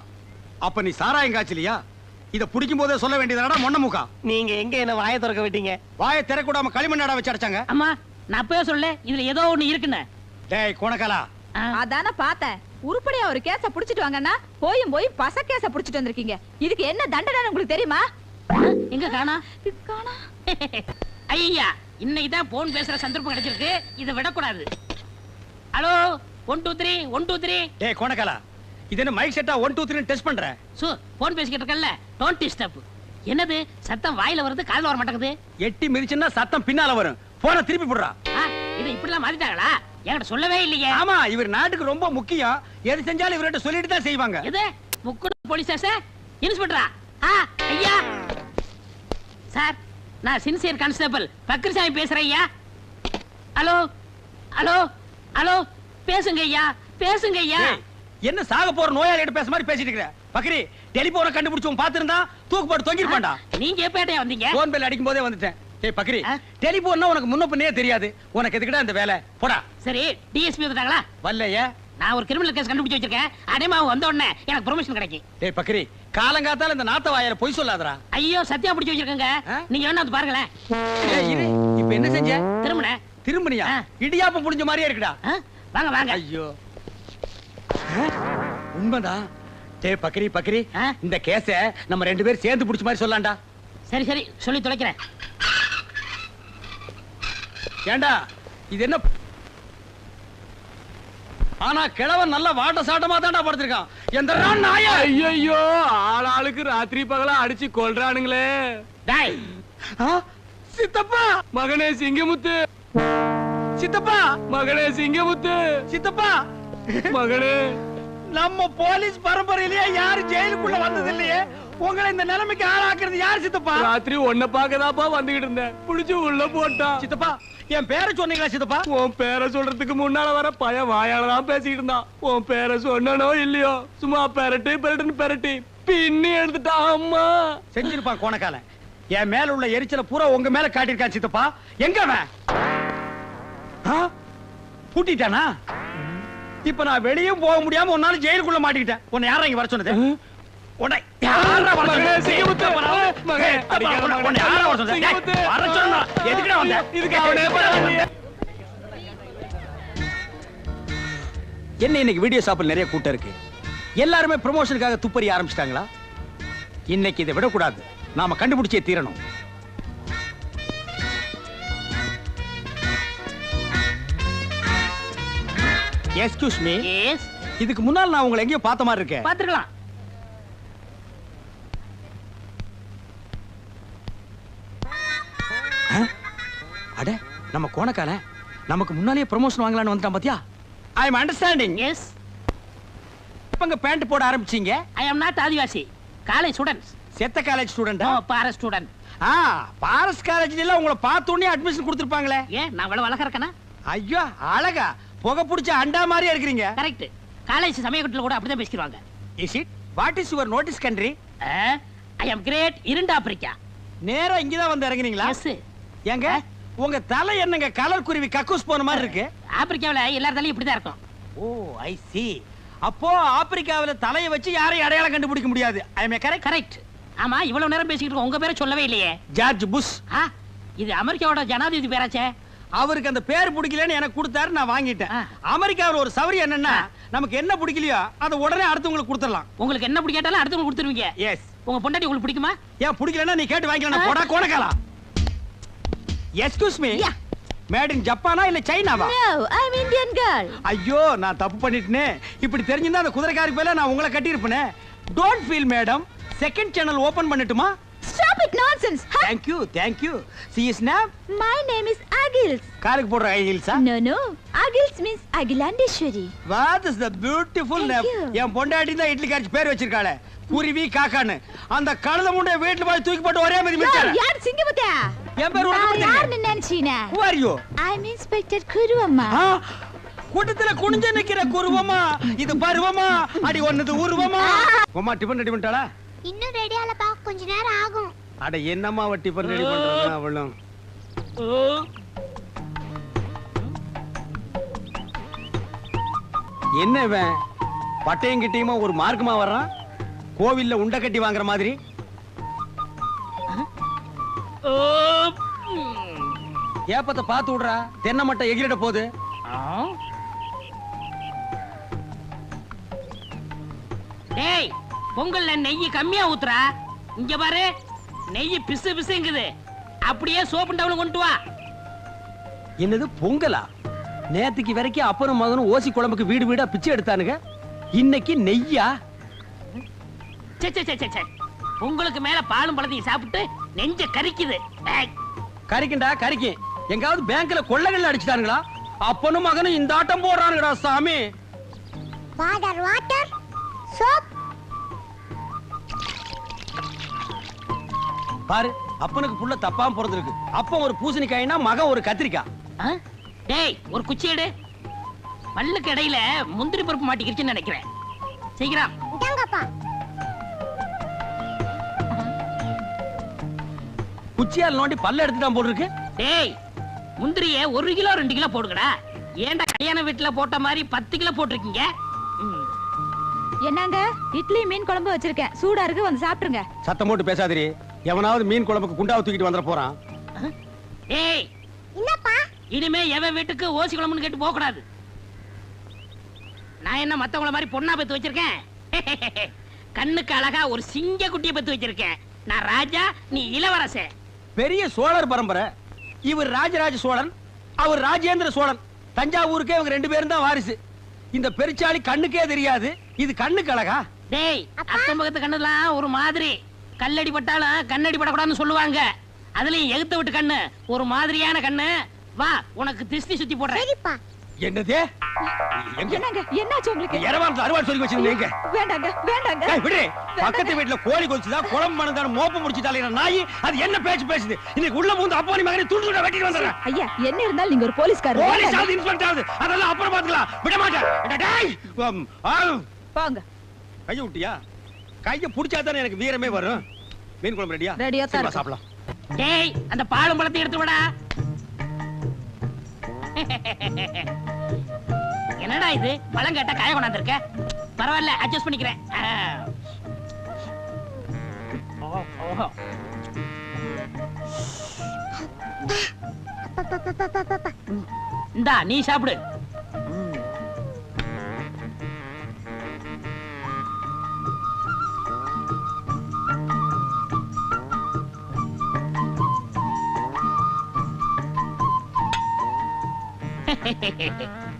D: அப்ப நீ சாராயம் காய்ச்சலியா? இத புடிக்கும் போதே சொல்ல வேண்டியதாடா மொன்ன முக்கா.
B: நீங்க எங்க என்ன வாயை திறக்க விட்டீங்க?
D: வாயை திறக்கூடாம களிமண்ணாடா வச்சு அடைச்சாங்க.
C: அம்மா, நான் அப்பவே சொல்ல இதுல ஏதோ ஒண்ணு இருக்குன்னு.
D: டேய் கோணக்காலா,
A: அதான பார்த்தேன். உருப்படியா ஒரு கேஸ புடிச்சிட்டு வாங்கன்னா போய் பச கேஸ புடிச்சிட்டு வந்திருக்கீங்க. இதுக்கு என்ன தண்டனை உங்களுக்கு தெரியுமா?
C: எங்க காணா?
A: காணா.
C: ஐயா, இன்னைக்கு தான் போன் பேசுற சந்தர்ப்பம் கிடைச்சிருக்கு. இதை விடக்கூடாது. ஹலோ, 1 2 3 1 2 3.
D: டேய் கோணக்காலா, இது என்ன மைக் செட்டா 1 2 3 டெஸ்ட் பண்ற?
C: சோ, போன் பேசிக்கிட்டு இருக்கல்ல, டோன்ட் டிஸ்டர்ப். என்னது சத்தம் வாயில வருது, காதுல வர மாட்டேங்குது.
D: எட்டி மிதிச்சுன்னா சத்தம் பின்னால வரும். போன திருப்பி போடுறா.
C: இது இப்படிலாம் மாத்திட்டாங்களா? என்கிட்ட சொல்லவே இல்லையே.
D: ஆமா, இவர் நாட்டுக்கு ரொம்ப முக்கியம். எது செஞ்சாலும் இவர்கிட்ட சொல்லிட்டு தான் செய்வாங்க.
C: எது முக்குடு போலீஸ் ஸ்டேஷன் இன்ஸ்பெக்டரா? ஐயா சார், நான் சின்சியர் கான்ஸ்டபிள் பக்ரிசாமி பேசுறேன் ஐயா. ஹலோ ஹலோ ஹலோ, பேசுங்க ஐயா, பேசுங்க ஐயா.
D: என்ன சாக போற நோயாளிகிட்ட பேச மாதிரி பேசிட்டு இருக்கற? பக்ரி, டெலிபோனை கண்டுபிடிச்சவன் பாத்துறதா தூக்கு போட்டு தொங்கிருப்பான்டா.
C: நீங்க எப்ப வந்தீங்க?
D: போன் பெல் அடிக்கும் போதே வந்துட்டேன். ஏய் பக்ரி, டெலிபோன்னா உனக்கு முன்ன பின்னே தெரியாது. உனக்கு எதுக்குடா இந்த வேலை? போடா.
C: சரி, டிஎஸ்பி வந்துட்டாங்களா?
D: வரலையே.
C: நான் ஒரு கிரிமினல் கேஸ் கண்டுபிடிச்சு வச்சிருக்கேன். அடைமாவு வந்த உடனே எனக்கு ப்ரொமோஷன் கிடைக்கும்.
D: ஏய் பக்ரி, காலங்காத்தால இந்த நாத்த வாயால பொய் சொல்லாதடா.
C: ஐயோ, சத்தியா பிடிச்சு வச்சிருக்கேங்க. நீங்க வேணா வந்து பாருங்களேன்.
D: ஏய் இரு, இப்போ என்ன செஞ்ச?
C: திரும்புனே.
D: திரும்பனியா? இடியாப்பம் புடிஞ்ச மாதிரியே இருக்குடா.
C: வாங்க வாங்க.
D: ஐயோ, உண்மைதான். டேய் பக்ரி, பக்ரி, இந்த கேஸ நம்ம 2 பேரும் சேர்ந்து புடிச்ச மாதிரி சொல்லலாம்டா.
C: சரி சரி, சொல்லி தொலைக்கிறேன்.
D: ஏண்டா இது என்ன? ஆனா கிழவன் நல்ல வாட்ட சாட்டமா தான்டா படுத்திருக்கான். எந்த நாயா?
E: ஐயோ, ஆளாளுக்கு ராத்திரி பகலா அடிச்சு கொல்றானுங்களே.
C: டேய்,
D: சித்தப்பா,
E: மகனே சிங்கமுத்து,
D: சித்தப்பா,
E: மகனே சிங்கமுத்து,
D: சித்தப்பா,
E: மகனே.
D: நம்ம போலீஸ் பரம்பரையிலேயே யாரு ஜெயிலுக்குள்ள வந்தது இல்லையே. உங்களை இந்த நிலைமைக்கு ஆளாக்குறது யார் சித்தப்பா?
E: ராத்திரி உன்னை பாக்கதாப்பா வந்துகிட்டு இருந்தேன். புடிச்சு உள்ள போட்டான்.
D: சித்தப்பா, என் பேரை சொன்னீங்களா சித்தப்பா?
E: உன் பேரை சொல்றதுக்கு முன்னால வர பையன் வாயாலதான் பேசிக்கிட்டு இருந்தான். உன் பேரை சொன்னனோ இல்லையோ, சும்மா பெரட்டு பெரட்டுன்னு பெரட்டி பின்னி எடுத்துட்டான். அம்மா
D: செஞ்சிருப்பான் கோணக்காலன். என் மேல உள்ள எரிச்சல பூரா உங்க மேல காட்டியிருக்கான் சித்தப்பா. எங்க அவன்? பூட்டிட்டானா? இப்ப நான் வெளியும் போக முடியாம உன்னால ஜெயிலுக்குள்ள மாட்டிக்கிட்டேன். உன்னை யாரா இங்க வர சொன்னது? உன்னை யாரா வர சொன்னது? சிங்கமுத்து, மகனே, உன்னை யாரா வர சொன்னது? வர சொன்னா எதுக்குடா வந்த?
E: இதுக்கு அவனே பரவாயில்லையே.
D: என்ன இன்னைக்கு வீடியோ ஷாப்பில் நிறைய கூட்டம் இருக்கு. எல்லாருமே ப்ரமோஷனுக்காக துப்பறி ஆரம்பிச்சிட்டாங்களா? இன்னைக்கு இதை விடக்கூடாது. நாம கண்டுபிடிச்சே தீரணும். Excuse me.
C: எஸ்.
D: இதுக்கு முன்னால் நான் உங்களை எங்கேயோ பார்த்த மாதிரி இருக்கேன்.
C: பாத்துக்கலாம்.
D: அட, நம்ம கோணக்கால நமக்கு முன்னாலேயே ப்ரமோஷன் வாங்கலாம்னு வந்துட்டான் பாத்தியா? I am understanding.
C: எஸ்.
D: எப்பங்க பேண்ட் போட ஆரம்பிச்சீங்க?
C: ஐ அம் நாட் ஆதிவாசி. College students.
D: செத்த காலேஜ் ஸ்டூடெண்டா?
C: பாரஸ் ஸ்டூடண்ட்.
D: பாரஸ் காலேஜ்ல எல்லாம் உங்களை பார்த்த உடனே அட்மிஷன் கொடுத்திருப்பாங்களே.
C: ஏன் நான் அவ்வளவு அழகா இருக்கேனா?
D: ஐயோ, அழகா புகை பிடிச்ச அண்டா மாதிரியா இருக்கிறீங்க.
C: கரெக்ட். காலேஜ் சமயக்கட்டுல கூட அப்படிதான் பேசிடுவாங்க.
D: Is it what is your notice country?
C: I am great இருண்ட ஆப்பிரிக்கா.
D: நேரா இங்கதான் வந்து இறங்குனீங்களா?
C: எஸ்.
D: ஏங்க உங்க தலை என்னங்க கலர் குருவி கக்கூஸ் போன மாதிரி இருக்கு?
C: ஆப்பிரிக்காவுல எல்லார் தலையும் இப்படிதான் இருக்கும்.
D: ஓ ஐ சி. அப்போ ஆப்பிரிக்காவில தலையை வச்சு யாரையும் அடையாளம் கண்டுபிடிக்க முடியாது. I am correct?
C: கரெக்ட். ஆமா, இவ்வளவு நேரம் பேசிக்கிட்டு இருக்கோம், உங்க பேரை சொல்லவே இல்லையே.
D: George Bush.
C: இது அமெரிக்காவோட ஜனாதிபதி பேராச்சே.
D: அவருக்கு அந்த பேர் பிடிக்கலன்னு எனக்கு கொடுத்தாரு, நான் வாங்கிட்டேன். அமெரிக்காவில் ஒரு சவரி என்னன்னா, நமக்கு என்ன பிடிக்கலையோ அதை உடனே அடுத்தவங்களுக்கு கொடுத்துடலாம்.
C: உங்களுக்கு என்ன பிடிக்காட்டாலும் அடுத்தவங்களுக்கு கொடுத்துருவீங்க.
D: எஸ்.
C: உங்க பொண்டாட்டி உங்களுக்கு பிடிக்குமா?
D: ஏன் பிடிக்கலன்னா நீ கேட்டு வாங்கிக்கலாம். போடா கோணக்காலா. Excuse me. மேட் இன் ஜப்பானா இல்ல சைனாவா?
A: No, I'm Indian girl.
D: ஐயோ நான் தப்பு பண்ணிட்டேனே. இப்படி தெரிஞ்சிருந்தா அந்த குதிரைக்காரி பேல நான் உங்களை கட்டி இருப்பேனே. Don't feel madam. Second channel open பண்ணட்டுமா?
A: Stop it nonsense. Huh?
D: Thank you, thank you. See his name?
A: My name is Agils.
D: காருக்கு போடுற high ஹீல்ஸா?
A: No. Agils means Agilandeshwari.
D: What is the beautiful
A: Thank
D: name?
A: you.
D: என் பொண்டாட்டி தான் இட்லி காய்ச்சி பேர் வச்சிருக்காளே. குருவி காக்கான்னு. அந்த கழுத முண்டை வீட்ல போய் தூக்கி போட்டு ஒரே மாதிரி மிச்சாரு.
A: யார் சிங்கமுத்தா?
D: என் பேர் உனக்கு
A: யார்
D: தெரியும்.
A: நினைச்சீனா?
D: Who are you?
A: I'm Inspector Kuruamma.
D: கூட்டத்துல குனிஞ்சு நிக்கிற குருவமா, இது பருவமா, அடி ஒன்னது உருவமா. அம்மா டிபன் ரெடி பண்ணிட்டாளா?
F: இன்னும் ரெடி ஆலப்பா, கொஞ்ச நேரம் ஆகும்.
D: அட என்னம்மா அவ டிபன் ரெடி பண்றா அவளும். என்ன இவன் பட்டையும் கிட்டியுமா ஒரு மார்க்கமா வர்றான்? கோவில்ல உண்டை கட்டி வாங்குற மாதிரி. ஏப்பத்தை பார்த்து விடுறா, தென்னை மட்டை எகிரிட போகுது.
C: டேய், பொங்கல்ல நெய் கம்மியா ஊத்துறா. இங்க பாரு, நெய் பிசு பிசுங்குது. அப்படியே சோப்பு டவுன் கொண்டு வா.
D: என்னது பொங்கலா? நேத்துக்கு வரைக்கும் அப்பனும் மகனும் ஓசி குழம்புக்கு வீடு வீடா பிச்சை எடுத்தானுங்க. இன்னைக்கு நெய்யா?
C: சே சே சே சே. உங்களுக்கு மேல பாலும் பழத்தையும் சாப்பிட்டு நெஞ்ச கரிக்குது.
D: கறிக்கண்டா கறிக்கு. எங்காவது பேங்க்ல கொள்ளைகள் அடிச்சிட்டானுங்களா? அப்பனும் மகனும் இந்த ஆட்டம் போடுறானுங்கடா சாமி.
F: Water soap.
D: பாரு, அப்பனுக்கு புள்ள தப்பாம பிறந்திருக்கு. அப்பன் ஒரு பூசணிக்காய்னா மகன் ஒரு கத்திரிக்காய்.
C: டேய், ஒரு குச்சி எடு. பல்லுக்கு இடையில முந்திரி பருப்பு மாட்டிக்கிடுச்சுன்னு நினைக்கிறேன். சீக்கிரம்.
F: இந்தாங்கப்பா.
D: குச்சியால் நோண்டி பல்ல எடுத்துட்டான் போட்டுருக்கு.
C: டேய், முந்திரிய 1 கிலோ 2 கிலோ போடுங்கடா. ஏன்டா கல்யாண வீட்டுல போட்ட மாதிரி 10 கிலோ போட்டிருக்கீங்க?
A: என்னங்க, இட்லி மீன் குழம்பு வச்சிருக்கேன், சூடா இருக்கு, வந்து சாப்பிட்டுருங்க.
D: சத்தம் போட்டு பேசாதீரி. எவனாவது மீன் குழம்புக்கு குண்டாவை தூக்கிட்டு வந்துட போறான்.
C: டேய்,
F: என்னப்பா?
C: இனிமே எவன் வீட்டுக்கு ஓசி குழம்புன்னு கேட்டு போக கூடாது. நான் என்ன மத்தவங்கள மாதிரி பொண்ணா பெத்து வச்சிருக்கேன்? கண்ணுக்கு அழகா ஒரு சிங்க குட்டியை பெத்து வச்சிருக்கேன். நான் ராஜா, நீ இளவரசன்.
D: பெரிய சோழர் பரம்பரை. இவர் ராஜராஜ சோழன், அவர் ராஜேந்திர சோழன். தஞ்சாவூருக்கே இவங்க 2 பேரும் தான் வாரிசு. இந்த பெருச்சாளி கண்ணுக்கே தெரியாது. இது கண்ணுக்கு அழகா?
C: டேய், அக்கம் பக்கத்து கண்ணுலாம் ஒரு மாதிரி. கல்லடி பட்டாலும் கண்ணடி படக்கூடாதுன்னு சொல்லுவாங்க. அதுலயும் எகுத்த விட்டு கண்ணு ஒரு மாதிரியான கண்ணு. வா, உனக்கு திருஷ்டி சுத்தி போடுறேன்.
F: சரிப்பா.
D: என்னது?
A: என்னங்க, என்னாச்சு உங்களுக்கு?
D: இரவாரத்துல அறுவாள் சொல்லி வச்சிருந்தீங்க.
A: வேண்டாங்க.
D: ஏய் விடு. பக்கத்து வீட்டுல கோழி கொல்ச்சுதா, குழம்பு மணந்தான மோப்ப முடிச்சிட்டாலே நாய். அது என்ன பேச்சு பேசுது? இன்னைக்கு உள்ள பூந்து அப்பா நீ மகனை துண்டு துண்டா வெட்டிட்டு வந்துறேன்.
A: ஐயா, என்ன இருந்தாலும் நீங்க ஒரு போலீஸ்காரர்.
D: போலீஸ் ஆகுது, இன்ஸ்பெக்டர் ஆகுது, அதெல்லாம் அப்புறம் பாத்துக்கலாம். விட மாட்டேன். டேய்,
A: வாங்க.
D: கைய விட்டியா? கைய புடிச்சா தானே எனக்கு வீரமே வரும். மீன் குழம்பு ரெடியா?
A: ரெடியா தான் இருக்கு.
D: சாப்பிடலாம்.
C: டேய், அந்த பாலும் பழத்தை எடுத்து விடா. என்னடா இது, பழம் கேட்டா காய கொண்டாந்துருக்க. பரவாயில்ல, அட்ஜஸ்ட் பண்ணிக்கிறேன். இந்தா, நீ சாப்பிடு.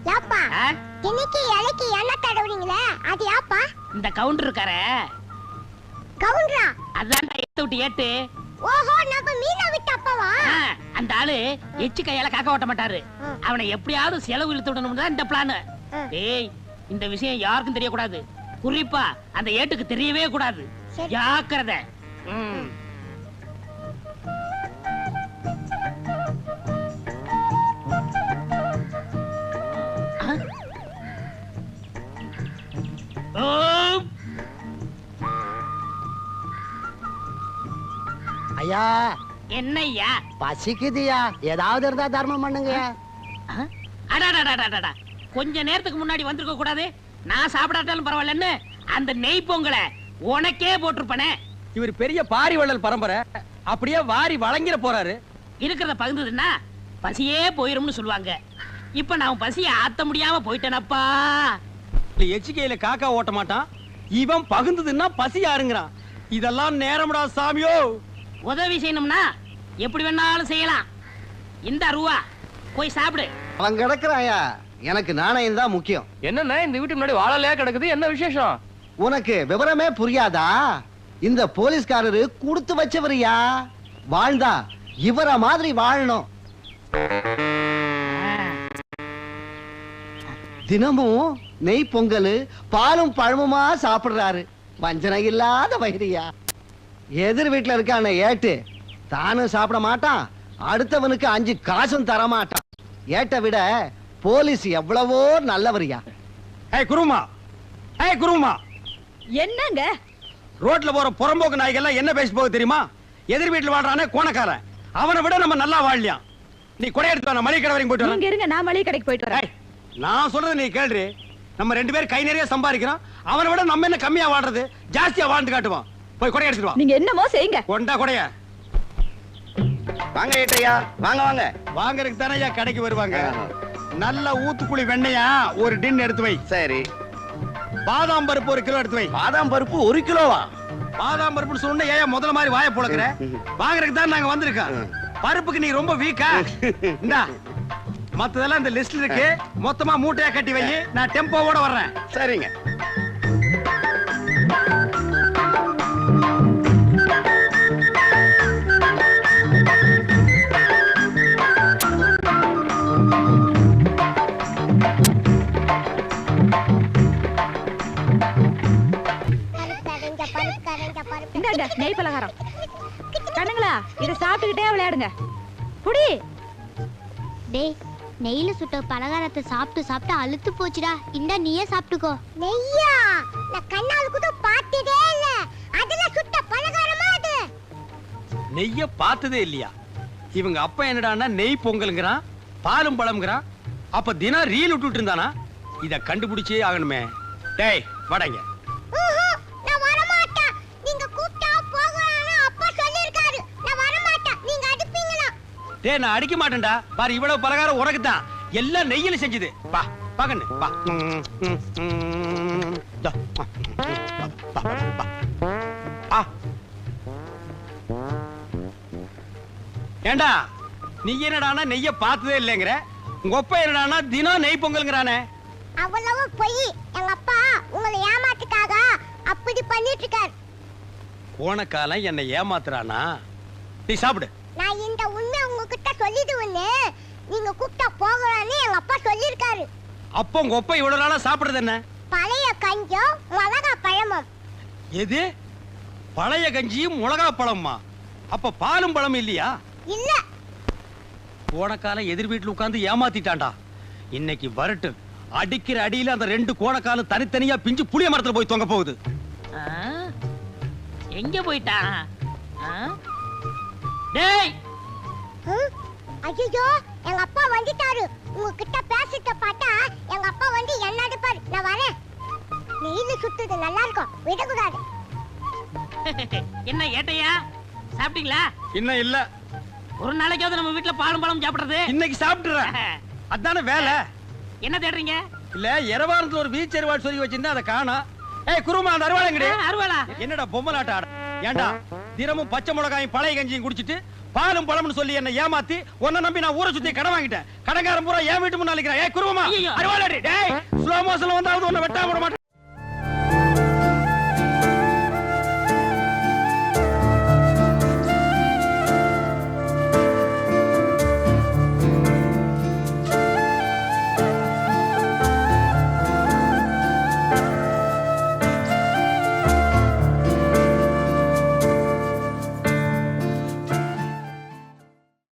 F: யாப்பா,
C: ஆ?
F: இன்னைக்கு இலைக்கு எண்ணெய் தடவுறீங்களே, அது யாப்பா?
C: இந்த கவுண்டர் இருக்கார,
F: கவுண்டரா?
C: அதான்டா எடுத்து விட்டு ஏட்டு.
F: ஓஹோ, நம்ம மீனை விட்டு அப்பவா?
C: ஆ, அந்த ஆளு எச்சு கையால காக்க ஓட்ட மாட்டாரு. அவனை எப்படியாவது செலவு இழுத்து விடணும் தான் இந்த பிளான். டேய், இந்த விஷயம் யாருக்கும் தெரியக்கூடாது. குறிப்பா அந்த ஏட்டுக்கு தெரியவே கூடாது.
F: சரி.
C: ஜாக்கிரதை.
G: ஐயா
C: என்னய்யா?
G: பசிக்குதுயா, ஏதாவது இருந்தா தர்மம் பண்ணுங்கயா.
C: அடாடாடாடாடா, கொஞ்ச நேரத்துக்கு முன்னாடி வந்திருக்க கூடாது. நான் சாப்பிடாட்டாலும் பரவாயில்லன்னு அந்த நெய் பொங்கலை உனக்கே போட்டிருப்பனே.
D: இவர் பெரிய பாரி வள்ளல் பரம்பரை, அப்படியே வாரி வழங்கிட போறாரு.
C: இருக்கிறத பகிர்ந்ததுன்னா பசியே போயிரும்னு சொல்லுவாங்க. இப்ப நான் பசிய ஆத்த முடியாம போயிட்டேனப்பா.
D: எச்சிக்கையில காக்கா ஓட்ட மாட்டான், இவன் பகுந்ததுன்னா பசி யாருங்கிறான். இதெல்லாம் நேரம்டா சாமியோ.
C: உதவி செய்யணும்னா எப்படி வேணாலும் செய்யலாம். இந்த ரூபா போய் சாப்பிடு.
H: அவன் கிடக்குறாயா, எனக்கு நாணயம் தான் முக்கியம்.
E: என்னன்னா இந்த வீட்டுக்கு முன்னாடி வாழலையா கிடக்குது, என்ன விசேஷம்?
H: உனக்கு விவரமே புரியாதா? இந்த போலீஸ்காரரு கொடுத்து வச்சவரியா, வாழ்ந்தா இவர மாதிரி வாழணும். தினமும் நெய் பொங்கல் பாலும் பழமுமா சாப்பிடுறாரு. வஞ்சனை இல்லாத வயிறியா. எதிர் வீட்டுல இருக்கான ஏட்டு தானும் சாப்பிட மாட்டான், அடுத்தவனுக்கு 5 காசும் தர மாட்டான். ஏட்ட விட போலீஸ் எவ்வளவோ நல்லவரியா.
D: ஏய் குருமா, ஏய் குருமா,
A: என்னங்க
D: ரோட்ல போற புறம்போக்கு நாய்கள்லாம் என்ன பேசி போக தெரியுமா? எதிர் வீட்டுல வாழ்றானே கோணக்காரன், அவனை விட நம்ம நல்லா வாழலாம். நீ கொடை எடுத்து வா, மளிகை கடை வரைக்கும் போயிட்டு வரேன்.
A: இருங்க, நான் மளிகை கடைக்கு போயிட்டு வரேன்.
D: ஏய், நான் சொல்றது நீ கேள்றி. நம்ம 2 பேரும் கை நிறைய சம்பாதிக்கிறோம், அவனை விட நம்ம என்ன கம்மியா வாழ்றது, ஜாஸ்தியா வாழ்ந்து காட்டுவான். போய் கொடை எடுத்துட்டு வா.
A: நீங்க என்னமோ செய்யுங்க.
D: கொண்டா கொடைய.
H: வாங்க ஏட்டையா, வாங்க வாங்க.
D: வாங்கறதுக்கு தானே கடைக்கு வருவாங்க. நல்ல ஊத்துக்குழி வெண்ணையா ஒரு டின் எடுத்து வை.
H: சரி.
D: பாதாம் பருப்பு 1 கிலோ எடுத்து வை.
H: பாதாம் பருப்பு 1 கிலோவா?
D: பாதாம் பருப்புன்னு சொன்ன ஏன் முதல்ல மாதிரி வாயை புழக்கிற? வாங்குறதுக்கு தான் நாங்க வந்திருக்கோம். பருப்புக்கு நீ ரொம்ப வீக்கா? இந்தா மத்ததெல்லாம் இந்த லிஸ்ட்ல இருக்கு, மொத்தமா மூட்டையா கட்டி வை. நான் டெம்போவோட வர்றேன்.
H: சரிங்க.
A: இந்தாங்க நெய் பலகாரம். கண்ணுங்களா, இத சாப்பிட்டுக்கிட்டே விளையாடுங்க. புடி.
F: டேய், நெய்ல சுட்ட பலகாரத்தை சாப்பிட்டு சாப்பிட்டு அழுத்து போச்சுடா. இந்தா நீயே சாப்பிட்டுக்கோ. நெய்யா? நான் கண்ணால கூட பார்த்ததே இல்ல. அதுல சுட்ட பலகாரமா அது?
D: நெய்ய பார்த்ததே இல்லையா? இவங்க அப்பா என்னடான்னா நெய் பொங்கல்ங்கறான், பாலும் பழம்ங்கறான். அப்ப தினம் ரீல் விட்டுட்டு இருந்தானா? இத கண்டுபிடிச்சே ஆகணுமே. டேய் வாடங்க.
F: நான் வர மாட்டேன். நீங்க கூப்பிட்டா போகணும்னு அப்பா சொல்லிருக்காரு. நான் வர மாட்டேன். நீங்க அடிப்பீங்களா?
D: டேய் நான் அடிக்க மாட்டேன்டா. பாரு இவ்வளவு பலகாரம் உனக்கு தான். எல்லாம் நெய்யில செஞ்சது. பா பாக்கண்ணு பா. ஏண்டா நீ என்னடானா நெய்ய பார்த்ததே இல்லைங்கிற, உங்க அப்பா என்னடானா தினம் நெய் பொங்கல்ங்கறானே.
F: அவ்வளவு பொய். எங்க அப்பா உங்களை ஏமாத்துக்காக அப்படி பண்ணிட்டு இருக்காரு.
D: போன காலம் என்னை ஏமாத்துறானா? நீ சாப்பிடு.
F: நான் இந்த உண்மை உங்ககிட்ட சொல்லிடுவேன்னு நீங்க கூப்பிட்டா போகலான்னு எங்க அப்பா சொல்லிருக்காரு.
D: அப்போ உங்க அப்பா இவ்வளவு நாளா சாப்பிடுறது என்ன?
F: பழைய கஞ்சம் மிளகா பழமும்.
D: எது? பழைய கஞ்சியும் மிளகா பழமா? அப்ப பாலும் பழம் இல்லையா?
F: இல்ல.
D: போன காலம் எதிர் வீட்டுல உட்கார்ந்து ஏமாத்திட்டான்டா. இன்னைக்கு வரட்டு அடிக்கிற அடியில அந்த 2 கோணக்காலும் தனித்தனியா பிஞ்சு புளிய மரத்துல போய் தொங்க போகுது.
C: ஆ? எங்க போயிட்டான்? ஆ? டேய்,
F: ஐயோ, எங்க அப்பா வந்துட்டாரு. உங்ககிட்ட பேசிட்டு பார்த்தா எங்க அப்பா வந்து என்ன அடிப்பாரு. நான் வரேன். நெய்ல சுத்துது நல்லா இருக்கும், விடக்கூடாது.
C: என்ன ஏட்டையா, சாப்பிட்டீங்களா?
D: இன்னும் இல்ல.
C: ஒரு நாளைக்காவது நம்ம வீட்டுல பாலும் பழம் சாப்பிடுறது.
D: இன்னைக்கு சாப்பிட்டுறேன். அதானே வேலை.
C: என்ன தேடுறீங்க?
D: இல்ல எரவாரத்துல ஒரு வீச்சு அருவாள் சொல்லி வச்சிருந்தா அதை காணோம். ஏய் குருமா, அந்த அருவாளங்கடி.
C: அருவாளா?
D: என்னடா பொம்மலாட்ட ஆட? ஏண்டா தினமும் பச்சை மிளகாயும் பழைய கஞ்சியும் குடிச்சிட்டு பாலும் பழம்னு சொல்லி என்ன ஏமாத்தி உன்னை நம்பி நான் ஊரை சுத்தி கடன் வாங்கிட்டேன். கடன்காரன் பூரா என் வீட்டு முன்னால நிக்கிறான். ஏய் குருமா,
C: ஐயையோ.
D: அருவாளடி. டேய் ஸ்லோ மோஷன்ல வந்தாவது உன்னை வெட்டாம விட மாட்டேன்.